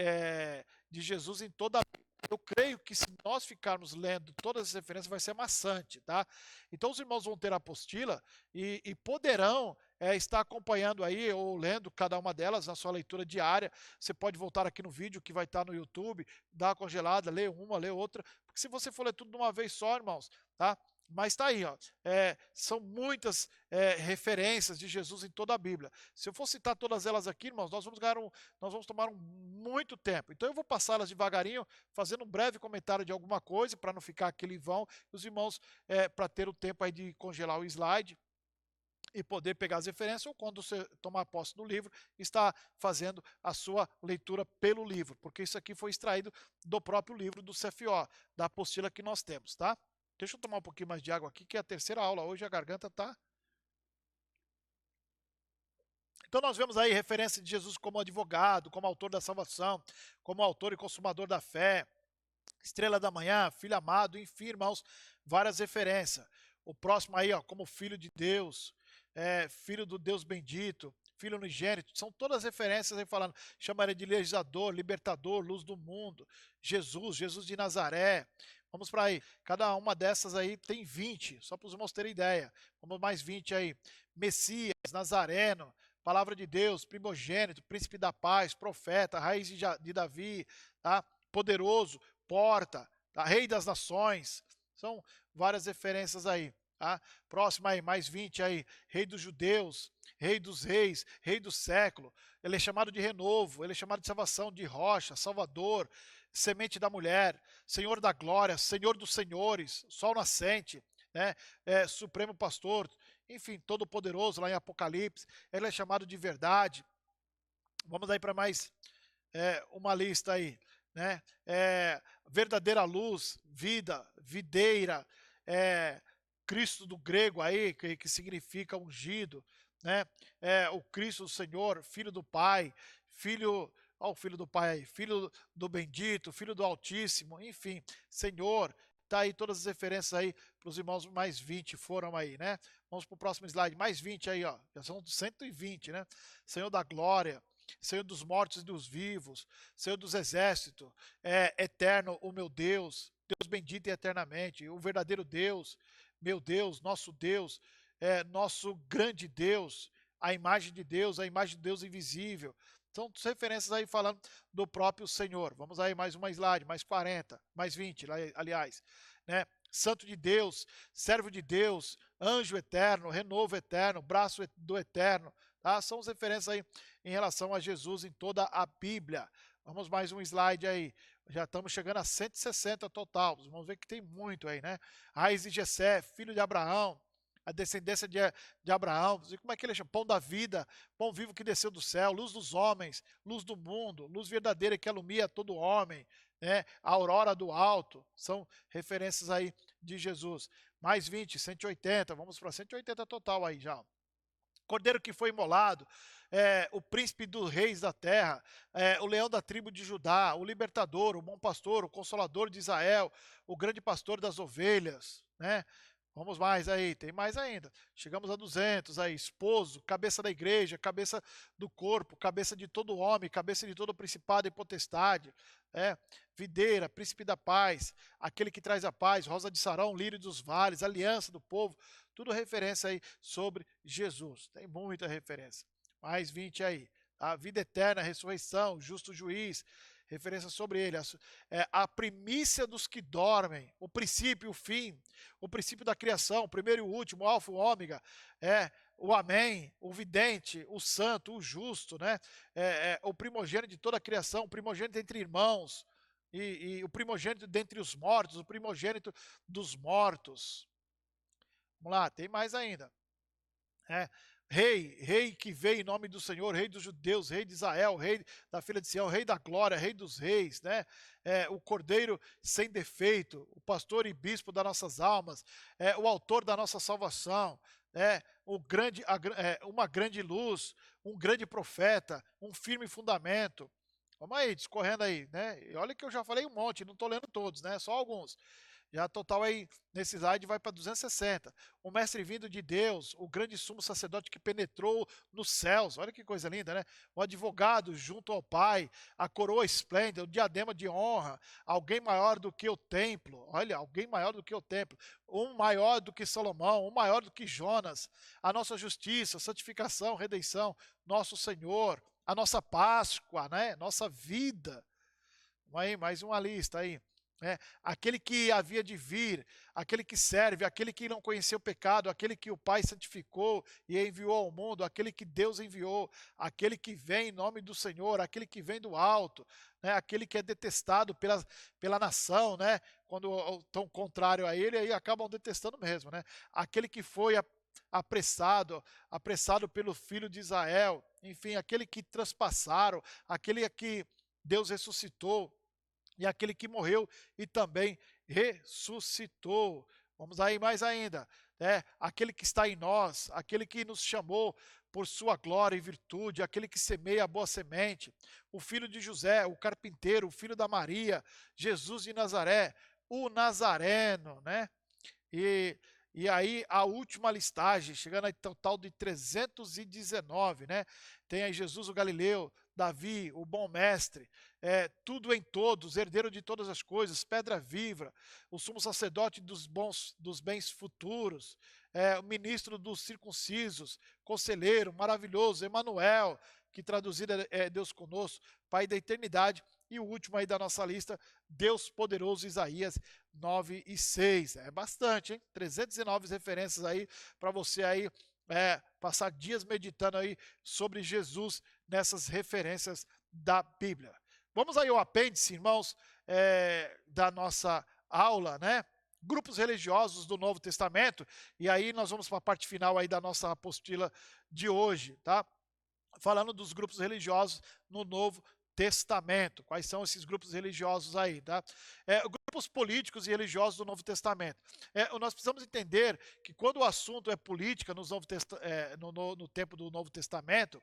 de Jesus em toda a Bíblia. Eu creio que se nós ficarmos lendo todas as referências vai ser maçante, tá? Então os irmãos vão ter a apostila e poderão estar acompanhando aí ou lendo cada uma delas na sua leitura diária. Você pode voltar aqui no vídeo que vai estar no YouTube, dar uma congelada, ler uma, ler outra, porque se você for ler tudo de uma vez só, irmãos, tá? Mas está aí, ó, são muitas referências de Jesus em toda a Bíblia. Se eu for citar todas elas aqui, irmãos, nós vamos tomar muito tempo. Então eu vou passá-las devagarinho, fazendo um breve comentário de alguma coisa, para não ficar aquele em vão, e os irmãos, para ter o tempo aí de congelar o slide e poder pegar as referências, ou quando você tomar posse do livro, está fazendo a sua leitura pelo livro, porque isso aqui foi extraído do próprio livro do CFO, da apostila que nós temos, tá? Deixa eu tomar um pouquinho mais de água aqui, que é a terceira aula. Hoje a garganta tá. Então nós vemos aí referência de Jesus como advogado, como autor da salvação, como autor e consumador da fé, estrela da manhã, filho amado, enfim, irmãos, várias referências. O próximo aí, ó, como filho de Deus, filho do Deus bendito, filho unigênito, são todas referências aí falando, chamaria de legislador, libertador, luz do mundo, Jesus de Nazaré. Vamos para aí, cada uma dessas aí tem 20, só para os irmãos terem ideia. Vamos mais 20 aí. Messias, Nazareno, palavra de Deus, primogênito, príncipe da paz, profeta, raiz de Davi, tá? Poderoso, porta, tá? Rei das nações. São várias referências aí. Tá? Próximo aí, mais 20 aí. Rei dos judeus, rei dos reis, rei do século. Ele é chamado de renovo, ele é chamado de salvação, de rocha, salvador, semente da mulher, Senhor da glória, Senhor dos senhores, sol nascente, né? Supremo pastor, enfim, todo poderoso lá em Apocalipse. Ele é chamado de verdade. Vamos aí para mais uma lista aí, né? Verdadeira luz, vida, videira, Cristo do grego aí, que significa ungido, né? O Cristo do Senhor, Filho do Pai, Filho, ó, o Filho do Pai aí, Filho do Bendito, Filho do Altíssimo, enfim, Senhor, tá aí todas as referências aí para os irmãos, mais 20 foram aí, né? Vamos para o próximo slide, mais 20 aí, ó, já são 120, né? Senhor da glória, Senhor dos mortos e dos vivos, Senhor dos exércitos, eterno o meu Deus, Deus bendito e eternamente, o verdadeiro Deus, meu Deus, nosso grande Deus, a imagem de Deus invisível. São referências aí falando do próprio Senhor. Vamos aí, mais uma slide, mais 40, mais 20, aliás, né? Santo de Deus, servo de Deus, anjo eterno, renovo eterno, braço do eterno, tá? São as referências aí em relação a Jesus em toda a Bíblia. Vamos mais um slide aí. Já estamos chegando a 160 total. Vamos ver que tem muito aí, né? Raiz de Jessé, filho de Abraão, a descendência de Abraão. E como é que ele chama? Pão da vida, pão vivo que desceu do céu, luz dos homens, luz do mundo, luz verdadeira que alumia todo homem, né? A aurora do alto. São referências aí de Jesus. Mais 20, 180. Vamos para 180 total aí já. Cordeiro que foi imolado, o príncipe dos reis da terra, o leão da tribo de Judá, o libertador, o bom pastor, o consolador de Israel, o grande pastor das ovelhas, né? Vamos mais aí, tem mais ainda. Chegamos a 200 aí, esposo, cabeça da igreja, cabeça do corpo, cabeça de todo homem, cabeça de todo principado e potestade, videira, príncipe da paz, aquele que traz a paz, rosa de Sarão, lírio dos vales, aliança do povo, tudo referência aí sobre Jesus. Tem muita referência. Mais 20 aí. A vida eterna, a ressurreição, justo juiz, referência sobre ele. A primícia dos que dormem, o princípio e o fim, o princípio da criação, o primeiro e o último, o alfa e o ômega, o amém, o vidente, o santo, o justo, né? O primogênito de toda a criação, o primogênito entre irmãos, e o primogênito dentre os mortos, o primogênito dos mortos. Vamos lá, tem mais ainda. Rei que veio em nome do Senhor, Rei dos judeus, Rei de Israel, Rei da filha de Sião, Rei da glória, Rei dos reis, né? O Cordeiro sem defeito, o pastor e bispo das nossas almas, o autor da nossa salvação, uma grande luz, um grande profeta, um firme fundamento. Vamos aí, discorrendo aí, né? E olha que eu já falei um monte, não estou lendo todos, né? Só alguns. Já total aí, nesse slide, vai para 260. O mestre vindo de Deus, o grande sumo sacerdote que penetrou nos céus. Olha que coisa linda, né? O advogado junto ao Pai, a coroa esplêndida, o diadema de honra, alguém maior do que o templo. Olha, alguém maior do que o templo. Um maior do que Salomão, um maior do que Jonas. A nossa justiça, santificação, redenção, nosso Senhor, a nossa Páscoa, né? Nossa vida. Aí, mais uma lista aí. Aquele que havia de vir, aquele que serve, aquele que não conheceu o pecado, aquele que o Pai santificou e enviou ao mundo, aquele que Deus enviou, aquele que vem em nome do Senhor, aquele que vem do alto, né? Aquele que é detestado pela nação, né? Quando estão contrário a ele, aí acabam detestando mesmo, né? Aquele que foi apressado pelo Filho de Israel, enfim, aquele que transpassaram, aquele que Deus ressuscitou, e aquele que morreu e também ressuscitou. Vamos aí mais ainda, aquele que está em nós, aquele que nos chamou por sua glória e virtude, aquele que semeia a boa semente, o filho de José, o carpinteiro, o filho da Maria, Jesus de Nazaré, o Nazareno, né? E aí a última listagem, chegando a total de 319, né? Tem aí Jesus o Galileu, Davi, o bom mestre, tudo em todos, herdeiro de todas as coisas, pedra viva, o sumo sacerdote dos bens futuros, o ministro dos circuncisos, conselheiro, maravilhoso, Emanuel, que traduzido é Deus conosco, Pai da eternidade, e o último aí da nossa lista, Deus poderoso, Isaías 9 e 6. É bastante, hein? 309 referências aí para você aí passar dias meditando aí sobre Jesus nessas referências da Bíblia. Vamos aí ao apêndice, irmãos, da nossa aula, né? Grupos religiosos do Novo Testamento, e aí nós vamos para a parte final aí da nossa apostila de hoje, tá? Falando dos grupos religiosos no Novo Testamento. Quais são esses grupos religiosos aí, tá? Grupos políticos e religiosos do Novo Testamento. Nós precisamos entender que quando o assunto é política no tempo do Novo Testamento,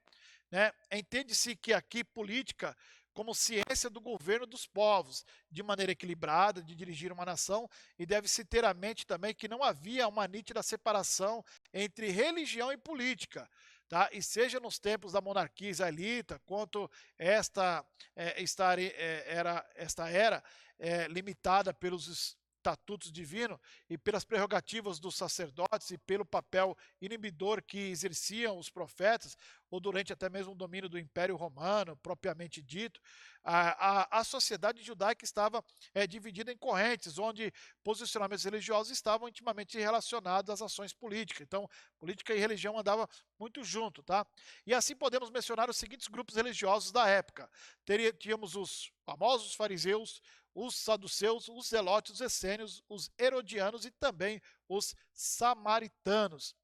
né, entende-se que aqui política como ciência do governo dos povos, de maneira equilibrada, de dirigir uma nação, e deve-se ter à mente também que não havia uma nítida separação entre religião e política. Tá? E seja nos tempos da monarquia israelita, quanto esta era limitada pelos estatutos divinos e pelas prerrogativas dos sacerdotes e pelo papel inibidor que exerciam os profetas, ou durante até mesmo o domínio do Império Romano, propriamente dito, a sociedade judaica estava dividida em correntes, onde posicionamentos religiosos estavam intimamente relacionados às ações políticas. Então, política e religião andavam muito junto, tá? E assim podemos mencionar os seguintes grupos religiosos da época. Tínhamos os famosos fariseus, os saduceus, os zelotes, os essênios, os herodianos e também os samaritanos.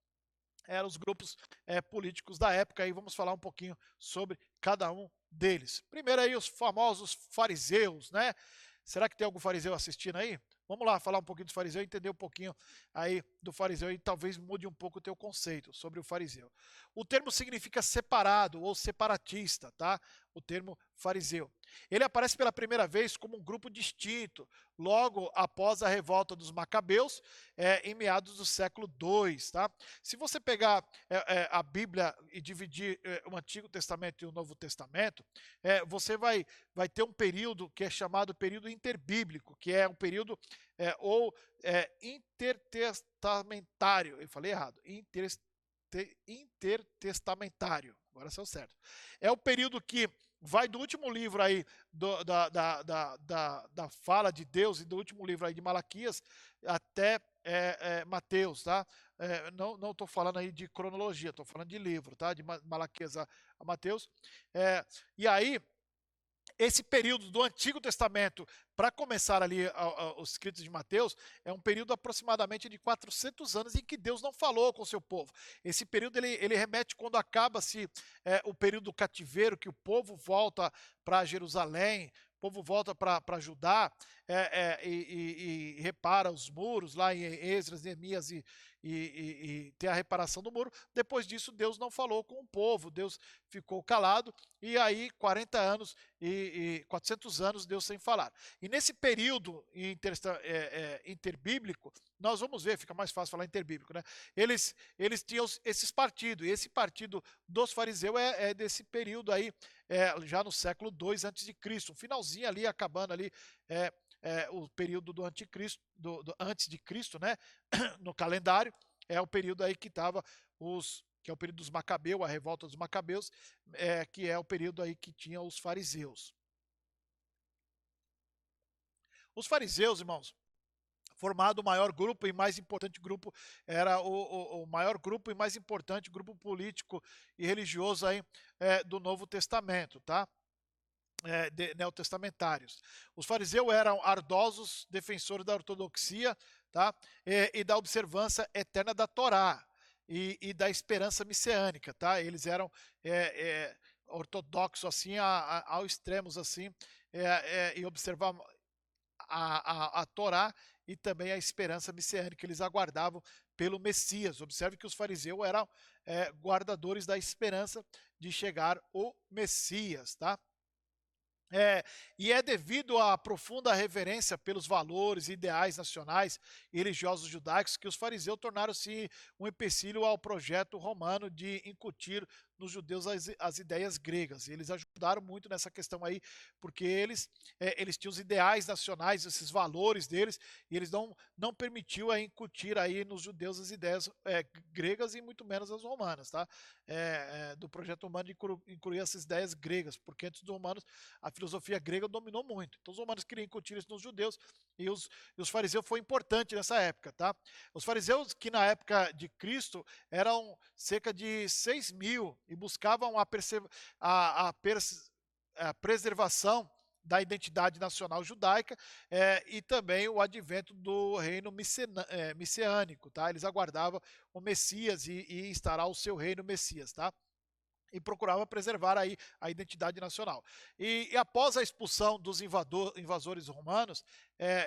Eram os grupos políticos da época, e vamos falar um pouquinho sobre cada um deles. Primeiro aí os famosos fariseus, né? Será que tem algum fariseu assistindo aí? Vamos lá falar um pouquinho dos fariseus, entender um pouquinho aí do fariseu e talvez mude um pouco o teu conceito sobre o fariseu. O termo significa separado ou separatista, tá? O termo fariseu. Ele aparece pela primeira vez como um grupo distinto, logo após a revolta dos Macabeus, em meados do século II, tá? Se você pegar a Bíblia e dividir o Antigo Testamento e o Novo Testamento, você vai ter um período que é chamado período interbíblico, que é um período intertestamentário. Eu falei errado, intertestamentário, agora saiu certo. É o período que vai do último livro aí da fala de Deus e do último livro aí de Malaquias até Mateus, tá? Não estou falando aí de cronologia, estou falando de livro, tá? De Malaquias a Mateus. E aí, esse período do Antigo Testamento, para começar ali os escritos de Mateus, é um período aproximadamente de 400 anos em que Deus não falou com o seu povo. Esse período ele remete quando acaba-se o período do cativeiro, que o povo volta para Jerusalém, o povo volta para Judá e repara os muros lá em Esdras, Neemias e tem a reparação do muro. Depois disso, Deus não falou com o povo, Deus ficou calado, e aí 40 anos e 400 anos Deus sem falar. E nesse período interbíblico, nós vamos ver, fica mais fácil falar interbíblico, né? Eles tinham esses partidos, e esse partido dos fariseus é desse período aí, já no século II antes de Cristo, um finalzinho ali, acabando ali, o período do anticristo, do antes de Cristo, né? No calendário, é o período aí que estava que é o período dos Macabeus, a revolta dos Macabeus, que é o período aí que tinha os fariseus. Os fariseus, irmãos, formado o maior grupo e mais importante grupo, era o maior grupo e mais importante grupo político e religioso aí, do Novo Testamento, tá? Neotestamentários. Os fariseus eram ardosos defensores da ortodoxia, tá? E da observância eterna da Torá e da esperança messiânica, tá? Eles eram ortodoxos assim ao extremos assim, e observavam a Torá e também a esperança messiânica. Eles aguardavam pelo Messias. Observe que os fariseus eram guardadores da esperança de chegar o Messias, tá? E é devido à profunda reverência pelos valores e ideais nacionais e religiosos judaicos que os fariseus tornaram-se um empecilho ao projeto romano de incutir nos judeus as ideias gregas. E eles ajudaram muito nessa questão aí, porque eles tinham os ideais nacionais, esses valores deles, e eles não permitiu incutir aí nos judeus as ideias gregas e muito menos as romanas, tá? Do projeto romano de incluir essas ideias gregas, porque antes dos romanos a filosofia grega dominou muito. Então os romanos queriam incutir isso nos judeus e os fariseus foi importante nessa época, tá? Os fariseus que na época de Cristo eram cerca de 6.000 e buscavam a preservação da identidade nacional judaica e também o advento do reino messiânico, tá? Eles aguardavam o Messias e instaurar o seu reino Messias, tá? E procurava preservar aí a identidade nacional. E após a expulsão dos invasores romanos,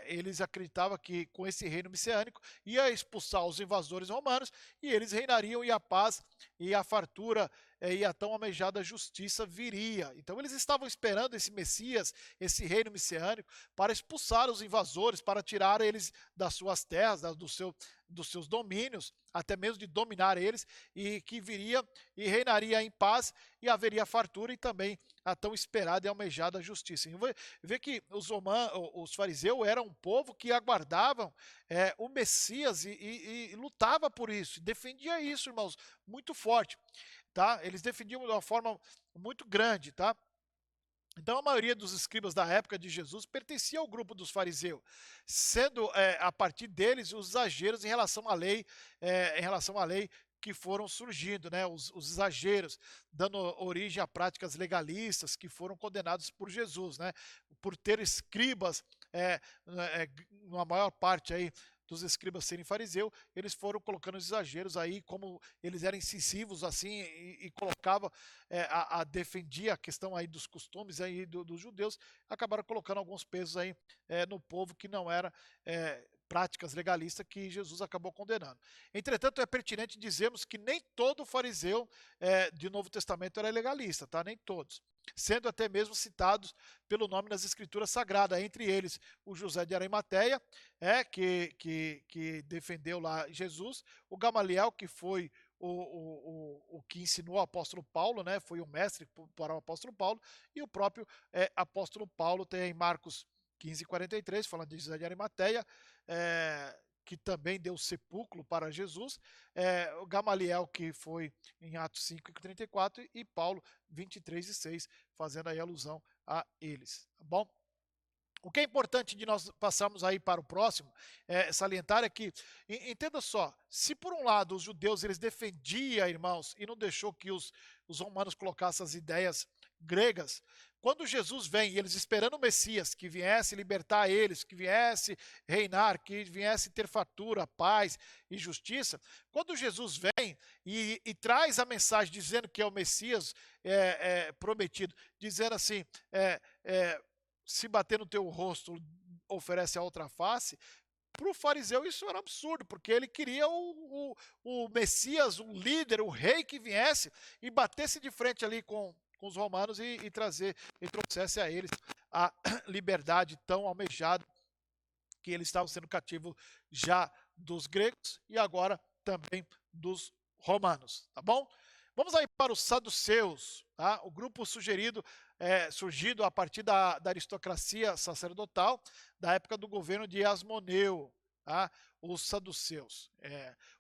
eles acreditavam que com esse reino messiânico ia expulsar os invasores romanos e eles reinariam e a paz e a fartura e a tão almejada justiça viria. Então eles estavam esperando esse Messias, esse reino messiânico, para expulsar os invasores, para tirar eles das suas terras, dos seus domínios, até mesmo de dominar eles, e que viria e reinaria em paz e haveria fartura e também a tão esperada e almejada justiça. E vê que os fariseus eram um povo que aguardavam o Messias e lutava por isso, defendia isso, irmãos, muito forte, tá? Eles defendiam de uma forma muito grande, tá? Então, a maioria dos escribas da época de Jesus pertencia ao grupo dos fariseus, sendo a partir deles os exageros em relação à lei que foram surgindo, né? Os exageros, dando origem a práticas legalistas que foram condenados por Jesus, né? Por ter escribas, na maior parte aí dos escribas serem fariseu, eles foram colocando os exageros aí, como eles eram incisivos assim e colocavam defendia a questão aí dos costumes aí dos judeus, acabaram colocando alguns pesos aí no povo que não era práticas legalistas que Jesus acabou condenando. Entretanto, é pertinente dizermos que nem todo fariseu do Novo Testamento era legalista, tá? Nem todos, sendo até mesmo citados pelo nome nas Escrituras Sagradas, entre eles o José de Arimateia, que defendeu lá Jesus, o Gamaliel, que foi o que ensinou o apóstolo Paulo, né? Foi o mestre para o apóstolo Paulo, e o próprio apóstolo Paulo tem em Marcos 15:43, falando de José de Arimateia, que também deu sepulcro para Jesus, o Gamaliel, que foi em Atos 5:34, e Paulo 23:6, fazendo aí alusão a eles, tá bom? O que é importante de nós passarmos aí para o próximo, salientar é que, entenda só, se por um lado os judeus eles defendiam, irmãos, e não deixou que os romanos colocassem as ideias gregas, quando Jesus vem, e eles esperando o Messias, que viesse libertar eles, que viesse reinar, que viesse ter fartura, paz e justiça, quando Jesus vem e traz a mensagem dizendo que é o Messias prometido, dizendo assim, é, é, se bater no teu rosto, oferece a outra face. Para o fariseu isso era absurdo, porque ele queria o Messias, o líder, o rei que viesse e batesse de frente ali com os romanos e trazer, e trouxesse a eles a liberdade tão almejada, que eles estavam sendo cativos já dos gregos e agora também dos romanos, tá bom? Vamos aí para os saduceus, tá? O grupo surgido a partir da aristocracia sacerdotal, da época do governo de Asmoneu, tá? Os saduceus.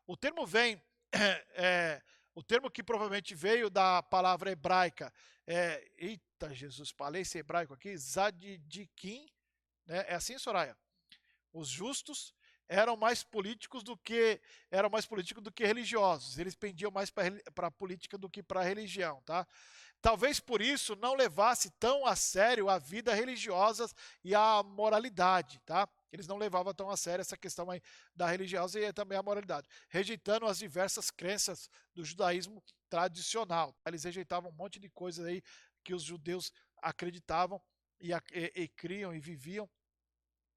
O termo vem, o termo que provavelmente veio da palavra hebraica, eita Jesus, falei esse hebraico aqui, zadidikim, né? É assim, Soraya? Os justos eram mais políticos do que religiosos. Eles pendiam mais para a política do que para a religião, tá? Talvez por isso não levasse tão a sério a vida religiosa e a moralidade, tá? Eles não levavam tão a sério essa questão aí da religiosa e também a moralidade, rejeitando as diversas crenças do judaísmo tradicional. Eles rejeitavam um monte de coisas aí que os judeus acreditavam e criam e viviam,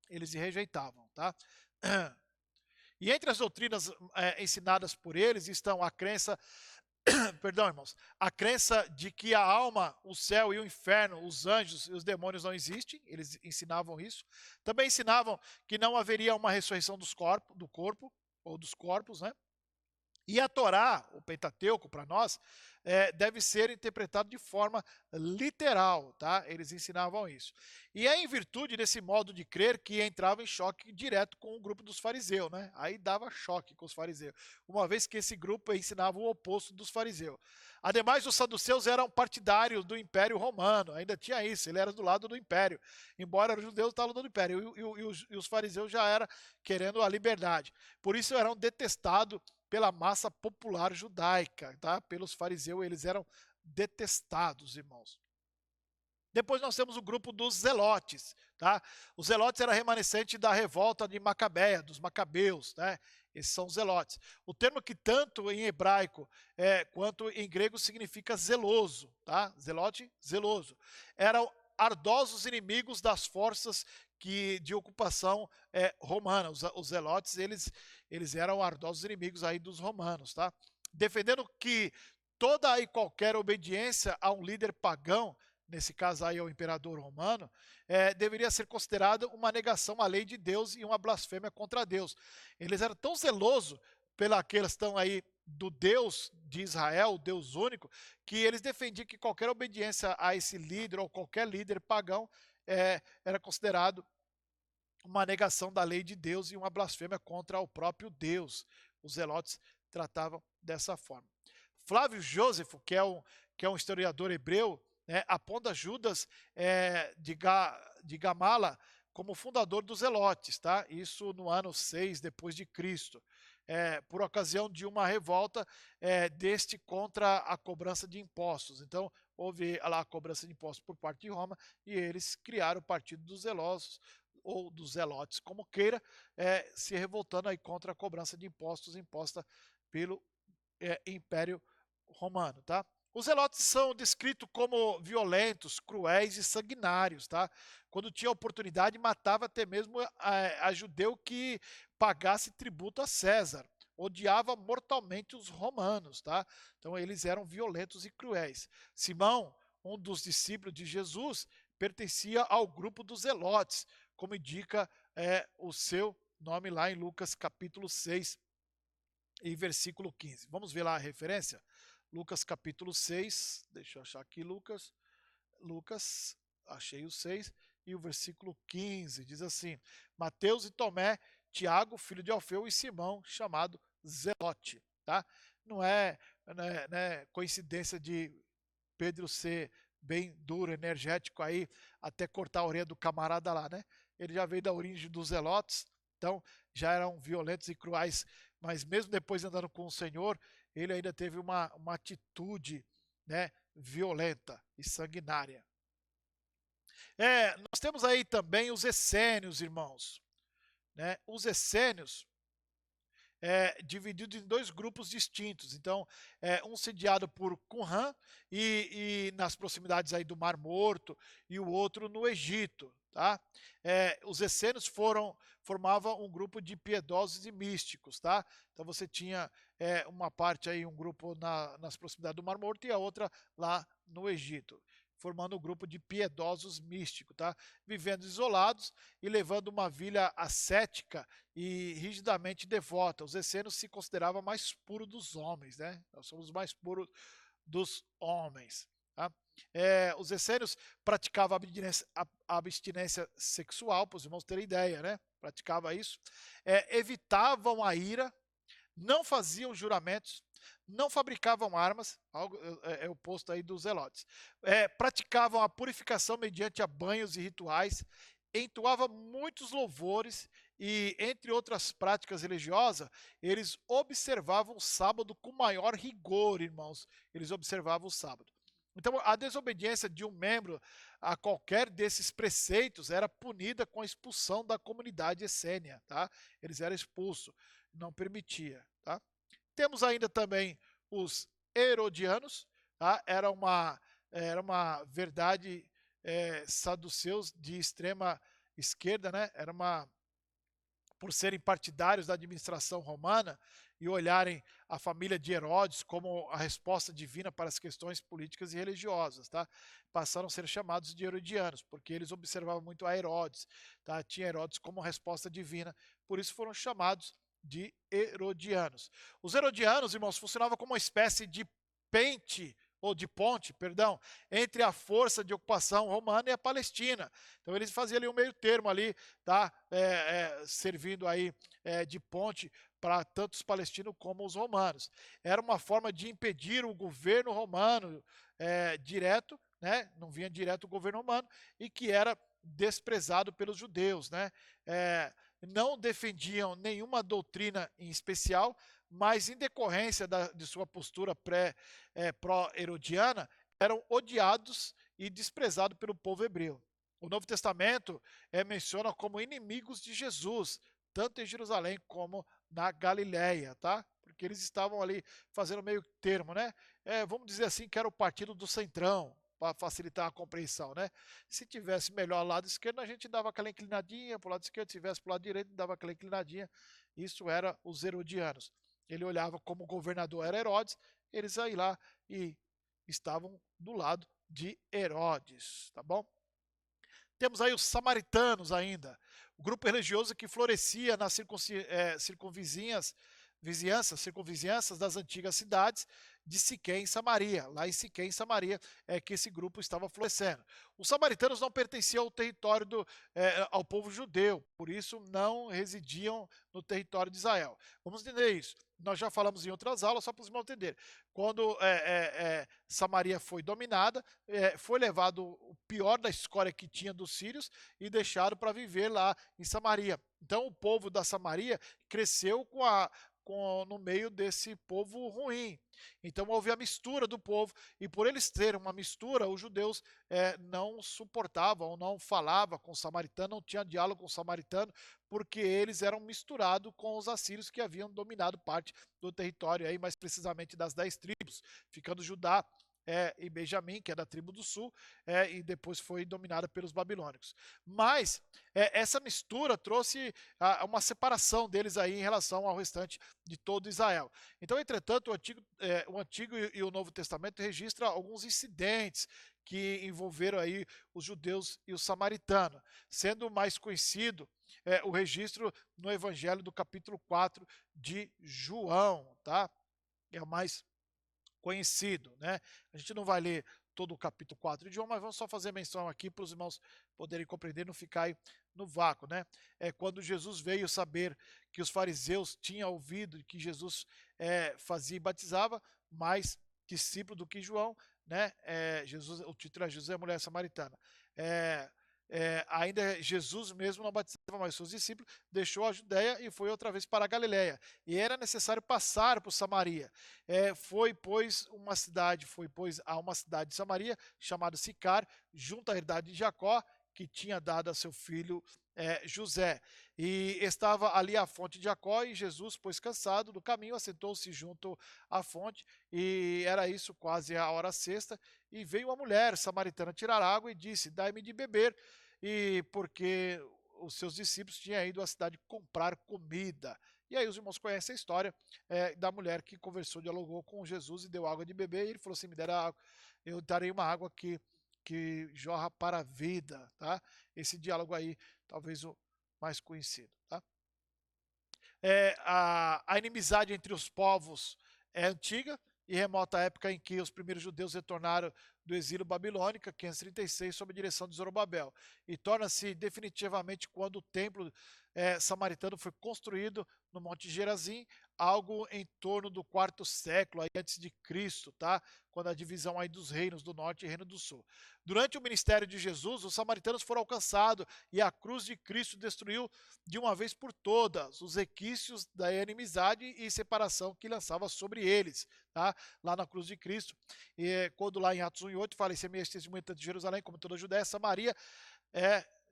eles rejeitavam, tá? E entre as doutrinas ensinadas por eles estão a crença, perdão, irmãos, a crença de que a alma, o céu e o inferno, os anjos e os demônios não existem, eles ensinavam isso. Também ensinavam que não haveria uma ressurreição do corpo, ou dos corpos, né? E a Torá, o Pentateuco, para nós, deve ser interpretado de forma literal, tá? Eles ensinavam isso. E é em virtude desse modo de crer que entrava em choque direto com o grupo dos fariseus, né? Aí dava choque com os fariseus, uma vez que esse grupo ensinava o oposto dos fariseus. Ademais, os saduceus eram partidários do Império Romano, ainda tinha isso, ele era do lado do Império, embora os judeus estavam do Império, e os fariseus já eram querendo a liberdade. Por isso eram detestados pela massa popular judaica, tá? Pelos fariseus, eles eram detestados, irmãos. Depois nós temos o grupo dos zelotes, tá? Os zelotes era remanescente da revolta de Macabeia, dos macabeus, né? Esses são os zelotes. O termo que tanto em hebraico quanto em grego significa zeloso, tá? Zelote, zeloso. Eram ardosos inimigos das forças de ocupação romana. Os zelotes, eles eram ardosos inimigos aí dos romanos, tá? Defendendo que toda e qualquer obediência a um líder pagão, nesse caso aí ao imperador romano, deveria ser considerada uma negação à lei de Deus e uma blasfêmia contra Deus. Eles eram tão zelosos pela questão aí do Deus de Israel, o Deus único, que eles defendiam que qualquer obediência a esse líder ou qualquer líder pagão era considerado uma negação da lei de Deus e uma blasfêmia contra o próprio Deus. Os zelotes tratavam dessa forma. Flávio Jósefo, que é um historiador hebreu, né, aponta Judas de Gamala como fundador dos zelotes, tá? Isso no ano 6 depois de Cristo, por ocasião de uma revolta deste contra a cobrança de impostos. Então, houve lá a cobrança de impostos por parte de Roma e eles criaram o partido dos zelosos, ou dos zelotes, como queira, se revoltando aí contra a cobrança de impostos imposta pelo Império Romano, tá? Os zelotes são descritos como violentos, cruéis e sanguinários, tá? Quando tinha oportunidade, matava até mesmo a judeu que pagasse tributo a César. Odiava mortalmente os romanos, tá? Então eles eram violentos e cruéis. Simão, um dos discípulos de Jesus, pertencia ao grupo dos zelotes, como indica o seu nome lá em Lucas capítulo 6 e versículo 15. Vamos ver lá a referência? Lucas capítulo 6, deixa eu achar aqui Lucas, achei o 6, e o versículo 15, diz assim: Mateus e Tomé, Tiago, filho de Alfeu, e Simão, chamado Zelote, tá? Não é coincidência de Pedro ser bem duro, energético aí, até cortar a orelha do camarada lá, né? Ele já veio da origem dos zelotes, então já eram violentos e cruais, mas mesmo depois andando com o Senhor, ele ainda teve uma atitude, né, violenta e sanguinária. Nós temos aí também os essênios, irmãos, né? Os essênios dividido em dois grupos distintos. Então, um sediado por Qumran e nas proximidades aí do Mar Morto, e o outro no Egito. Tá? Os essênios formavam um grupo de piedosos e místicos. Tá? Então você tinha uma parte aí, um grupo nas proximidades do Mar Morto e a outra lá no Egito, formando um grupo de piedosos místicos, tá? Vivendo isolados e levando uma vida ascética e rigidamente devota. Os essênios se consideravam mais puros dos homens, né? Nós somos mais puros dos homens. Tá? Os essênios praticavam abstinência sexual, para os irmãos terem ideia, né? Praticava isso. Evitavam a ira, não faziam juramentos, não fabricavam armas, algo é oposto aí dos zelotes. Praticavam a purificação mediante a banhos e rituais, entoavam muitos louvores e, entre outras práticas religiosas, eles observavam o sábado com maior rigor, irmãos. Eles observavam o sábado. Então, a desobediência de um membro a qualquer desses preceitos era punida com a expulsão da comunidade essênia, tá? Eles eram expulsos, não permitia, tá? Temos ainda também os herodianos, tá? Era uma verdade saduceus de extrema esquerda, né? Por serem partidários da administração romana e olharem a família de Herodes como a resposta divina para as questões políticas e religiosas, tá? Passaram a ser chamados de herodianos, porque eles observavam muito a Herodes, tá? Tinha Herodes como resposta divina, por isso foram chamados de herodianos. Os herodianos, irmãos, funcionavam como uma espécie de ponte, perdão, entre a força de ocupação romana e a Palestina. Então eles faziam ali um meio termo ali, tá? Servindo aí de ponte para tanto os palestinos como os romanos. Era uma forma de impedir o governo romano direto, né? Não vinha direto o governo romano, e que era desprezado pelos judeus, né? Não defendiam nenhuma doutrina em especial, mas em decorrência de sua postura pró-herodiana, eram odiados e desprezados pelo povo hebreu. O Novo Testamento menciona como inimigos de Jesus, tanto em Jerusalém como na Galileia, tá? Porque eles estavam ali fazendo meio termo, né? Vamos dizer assim que era o partido do centrão, para facilitar a compreensão, né? Se tivesse melhor lado esquerdo, a gente dava aquela inclinadinha para o lado esquerdo, se tivesse para o lado direito, dava aquela inclinadinha. Isso era os herodianos. Ele olhava como o governador era Herodes, eles aí lá e estavam do lado de Herodes, tá bom? Temos aí os samaritanos ainda, o grupo religioso que florescia nas circunvizinhanças das antigas cidades de Siquém e Samaria. Lá em Siquém e Samaria é que esse grupo estava florescendo. Os samaritanos não pertenciam ao território ao povo judeu, por isso não residiam no território de Israel. Vamos entender isso. Nós já falamos em outras aulas, só para os irmãos entenderem. Quando Samaria foi dominada, foi levado o pior da escória que tinha dos sírios e deixado para viver lá em Samaria. Então o povo da Samaria cresceu no meio desse povo ruim. Então houve a mistura do povo, e por eles terem uma mistura, os judeus não suportavam, não falavam com o samaritano, não tinha diálogo com o samaritano, porque eles eram misturados com os assírios que haviam dominado parte do território, aí, mais precisamente das 10 tribos, ficando Judá e Benjamim, que é da tribo do sul, e depois foi dominada pelos babilônicos. Mas essa mistura trouxe uma separação deles aí em relação ao restante de todo Israel. Então, entretanto, o Antigo e o Novo Testamento registram alguns incidentes que envolveram aí os judeus e os samaritanos, sendo mais conhecido o registro no Evangelho do capítulo 4 de João, tá? É o mais conhecido, né? A gente não vai ler todo o capítulo 4 de João, mas vamos só fazer menção aqui para os irmãos poderem compreender, não ficar aí no vácuo, né? Quando Jesus veio saber que os fariseus tinham ouvido que Jesus fazia e batizava mais discípulo do que João, né? Jesus, o título é Jesus e a Mulher Samaritana. É, ainda Jesus mesmo não batizava mais seus discípulos, deixou a Judéia e foi outra vez para a Galiléia. E era necessário passar por Samaria. Foi, pois, a uma cidade de Samaria, chamada Sicar, junto à herdade de Jacó, que tinha dado a seu filho José. E estava ali a fonte de Jacó, e Jesus, pois cansado do caminho, assentou-se junto à fonte, e era isso quase a hora sexta, e veio uma mulher samaritana tirar água e disse: Dai-me de beber, e porque os seus discípulos tinham ido à cidade comprar comida. E aí os irmãos conhecem a história da mulher que conversou, dialogou com Jesus e deu água de beber, e ele falou assim: me dera água, eu darei uma água que jorra para a vida, tá? Esse diálogo aí, talvez o mais conhecido, tá? A inimizade entre os povos é antiga e remota à época em que os primeiros judeus retornaram do exílio babilônico, 536, sob a direção de Zorobabel, e torna-se definitivamente quando o templo samaritano foi construído no Monte Gerazim, algo em torno do quarto século aí, antes de Cristo, tá? Quando a divisão aí dos reinos do norte e reino do sul. Durante o ministério de Jesus, os samaritanos foram alcançados e a cruz de Cristo destruiu de uma vez por todas os requisitos da inimizade e separação que lançava sobre eles, tá? Lá na cruz de Cristo. E quando lá em Atos 1:8 fala: "Esse é meu testemunho tanto de Jerusalém como toda a Judéia, Samaria,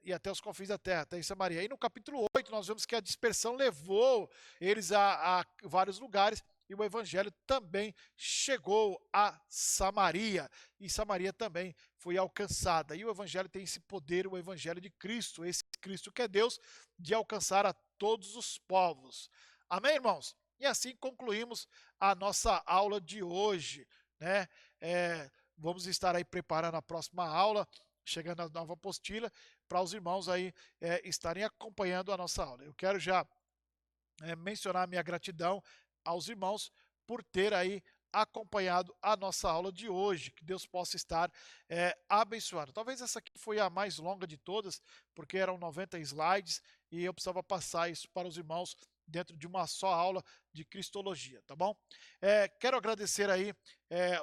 e até os confins da terra, até em Samaria." E no capítulo 8 nós vemos que a dispersão levou eles a vários lugares, e o evangelho também chegou a Samaria, e Samaria também foi alcançada. E o evangelho tem esse poder, o evangelho de Cristo, esse Cristo que é Deus, de alcançar a todos os povos. Amém, irmãos? E assim concluímos a nossa aula de hoje, né? Vamos estar aí preparando a próxima aula, chegando a nova apostila, para os irmãos aí estarem acompanhando a nossa aula. Eu quero já mencionar minha gratidão aos irmãos por ter aí acompanhado a nossa aula de hoje. Que Deus possa estar abençoando. Talvez essa aqui foi a mais longa de todas, porque eram 90 slides e eu precisava passar isso para os irmãos dentro de uma só aula de Cristologia, tá bom? Quero agradecer aí,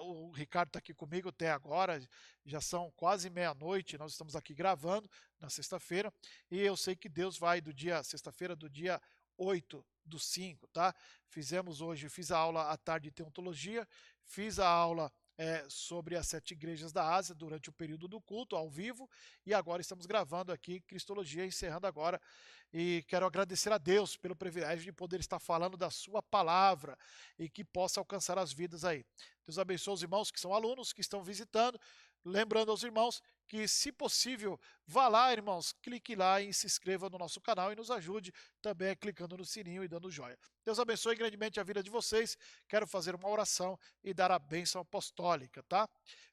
o Ricardo está aqui comigo até agora, já são quase meia-noite, nós estamos aqui gravando na sexta-feira, e eu sei que Deus vai sexta-feira do dia 8/5, tá? Fiz a aula à tarde de teologia, fiz a aula sobre as 7 igrejas da Ásia durante o período do culto, ao vivo, e agora estamos gravando aqui Cristologia, encerrando agora, e quero agradecer a Deus pelo privilégio de poder estar falando da sua palavra e que possa alcançar as vidas aí. Deus abençoe os irmãos que são alunos, que estão visitando, lembrando aos irmãos que, se possível, vá lá, irmãos, clique lá e se inscreva no nosso canal e nos ajude também clicando no sininho e dando joia. Deus abençoe grandemente a vida de vocês. Quero fazer uma oração e dar a bênção apostólica, tá?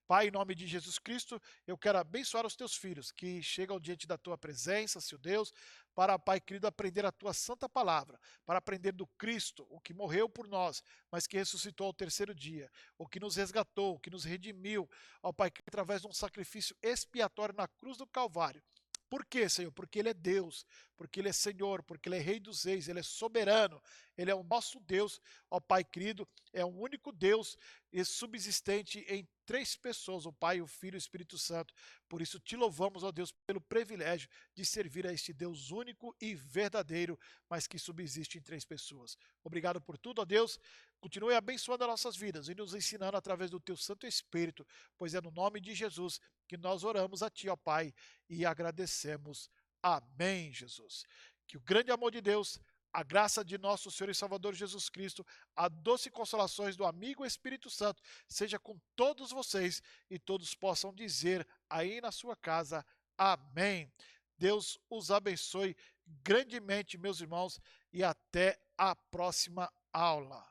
Pai, em nome de Jesus Cristo, eu quero abençoar os teus filhos que chegam diante da tua presença, Senhor Deus, para, Pai querido, aprender a tua santa palavra, para aprender do Cristo, o que morreu por nós, mas que ressuscitou ao terceiro dia, o que nos resgatou, o que nos redimiu, ó Pai, através de um sacrifício expiatório na cruz do Calvário. Por quê, Senhor? Porque Ele é Deus, porque Ele é Senhor, porque Ele é Rei dos Reis, Ele é soberano, Ele é o nosso Deus, ó Pai querido, é um único Deus e subsistente em 3 pessoas, o Pai, o Filho e o Espírito Santo. Por isso te louvamos, ó Deus, pelo privilégio de servir a este Deus único e verdadeiro, mas que subsiste em 3 pessoas. Obrigado por tudo, ó Deus. Continue abençoando as nossas vidas e nos ensinando através do Teu Santo Espírito, pois é no nome de Jesus que nós oramos a Ti, ó Pai, e agradecemos. Amém, Jesus. Que o grande amor de Deus, a graça de nosso Senhor e Salvador Jesus Cristo, a doce consolações do amigo Espírito Santo, seja com todos vocês e todos possam dizer aí na sua casa, amém. Deus os abençoe grandemente, meus irmãos, e até a próxima aula.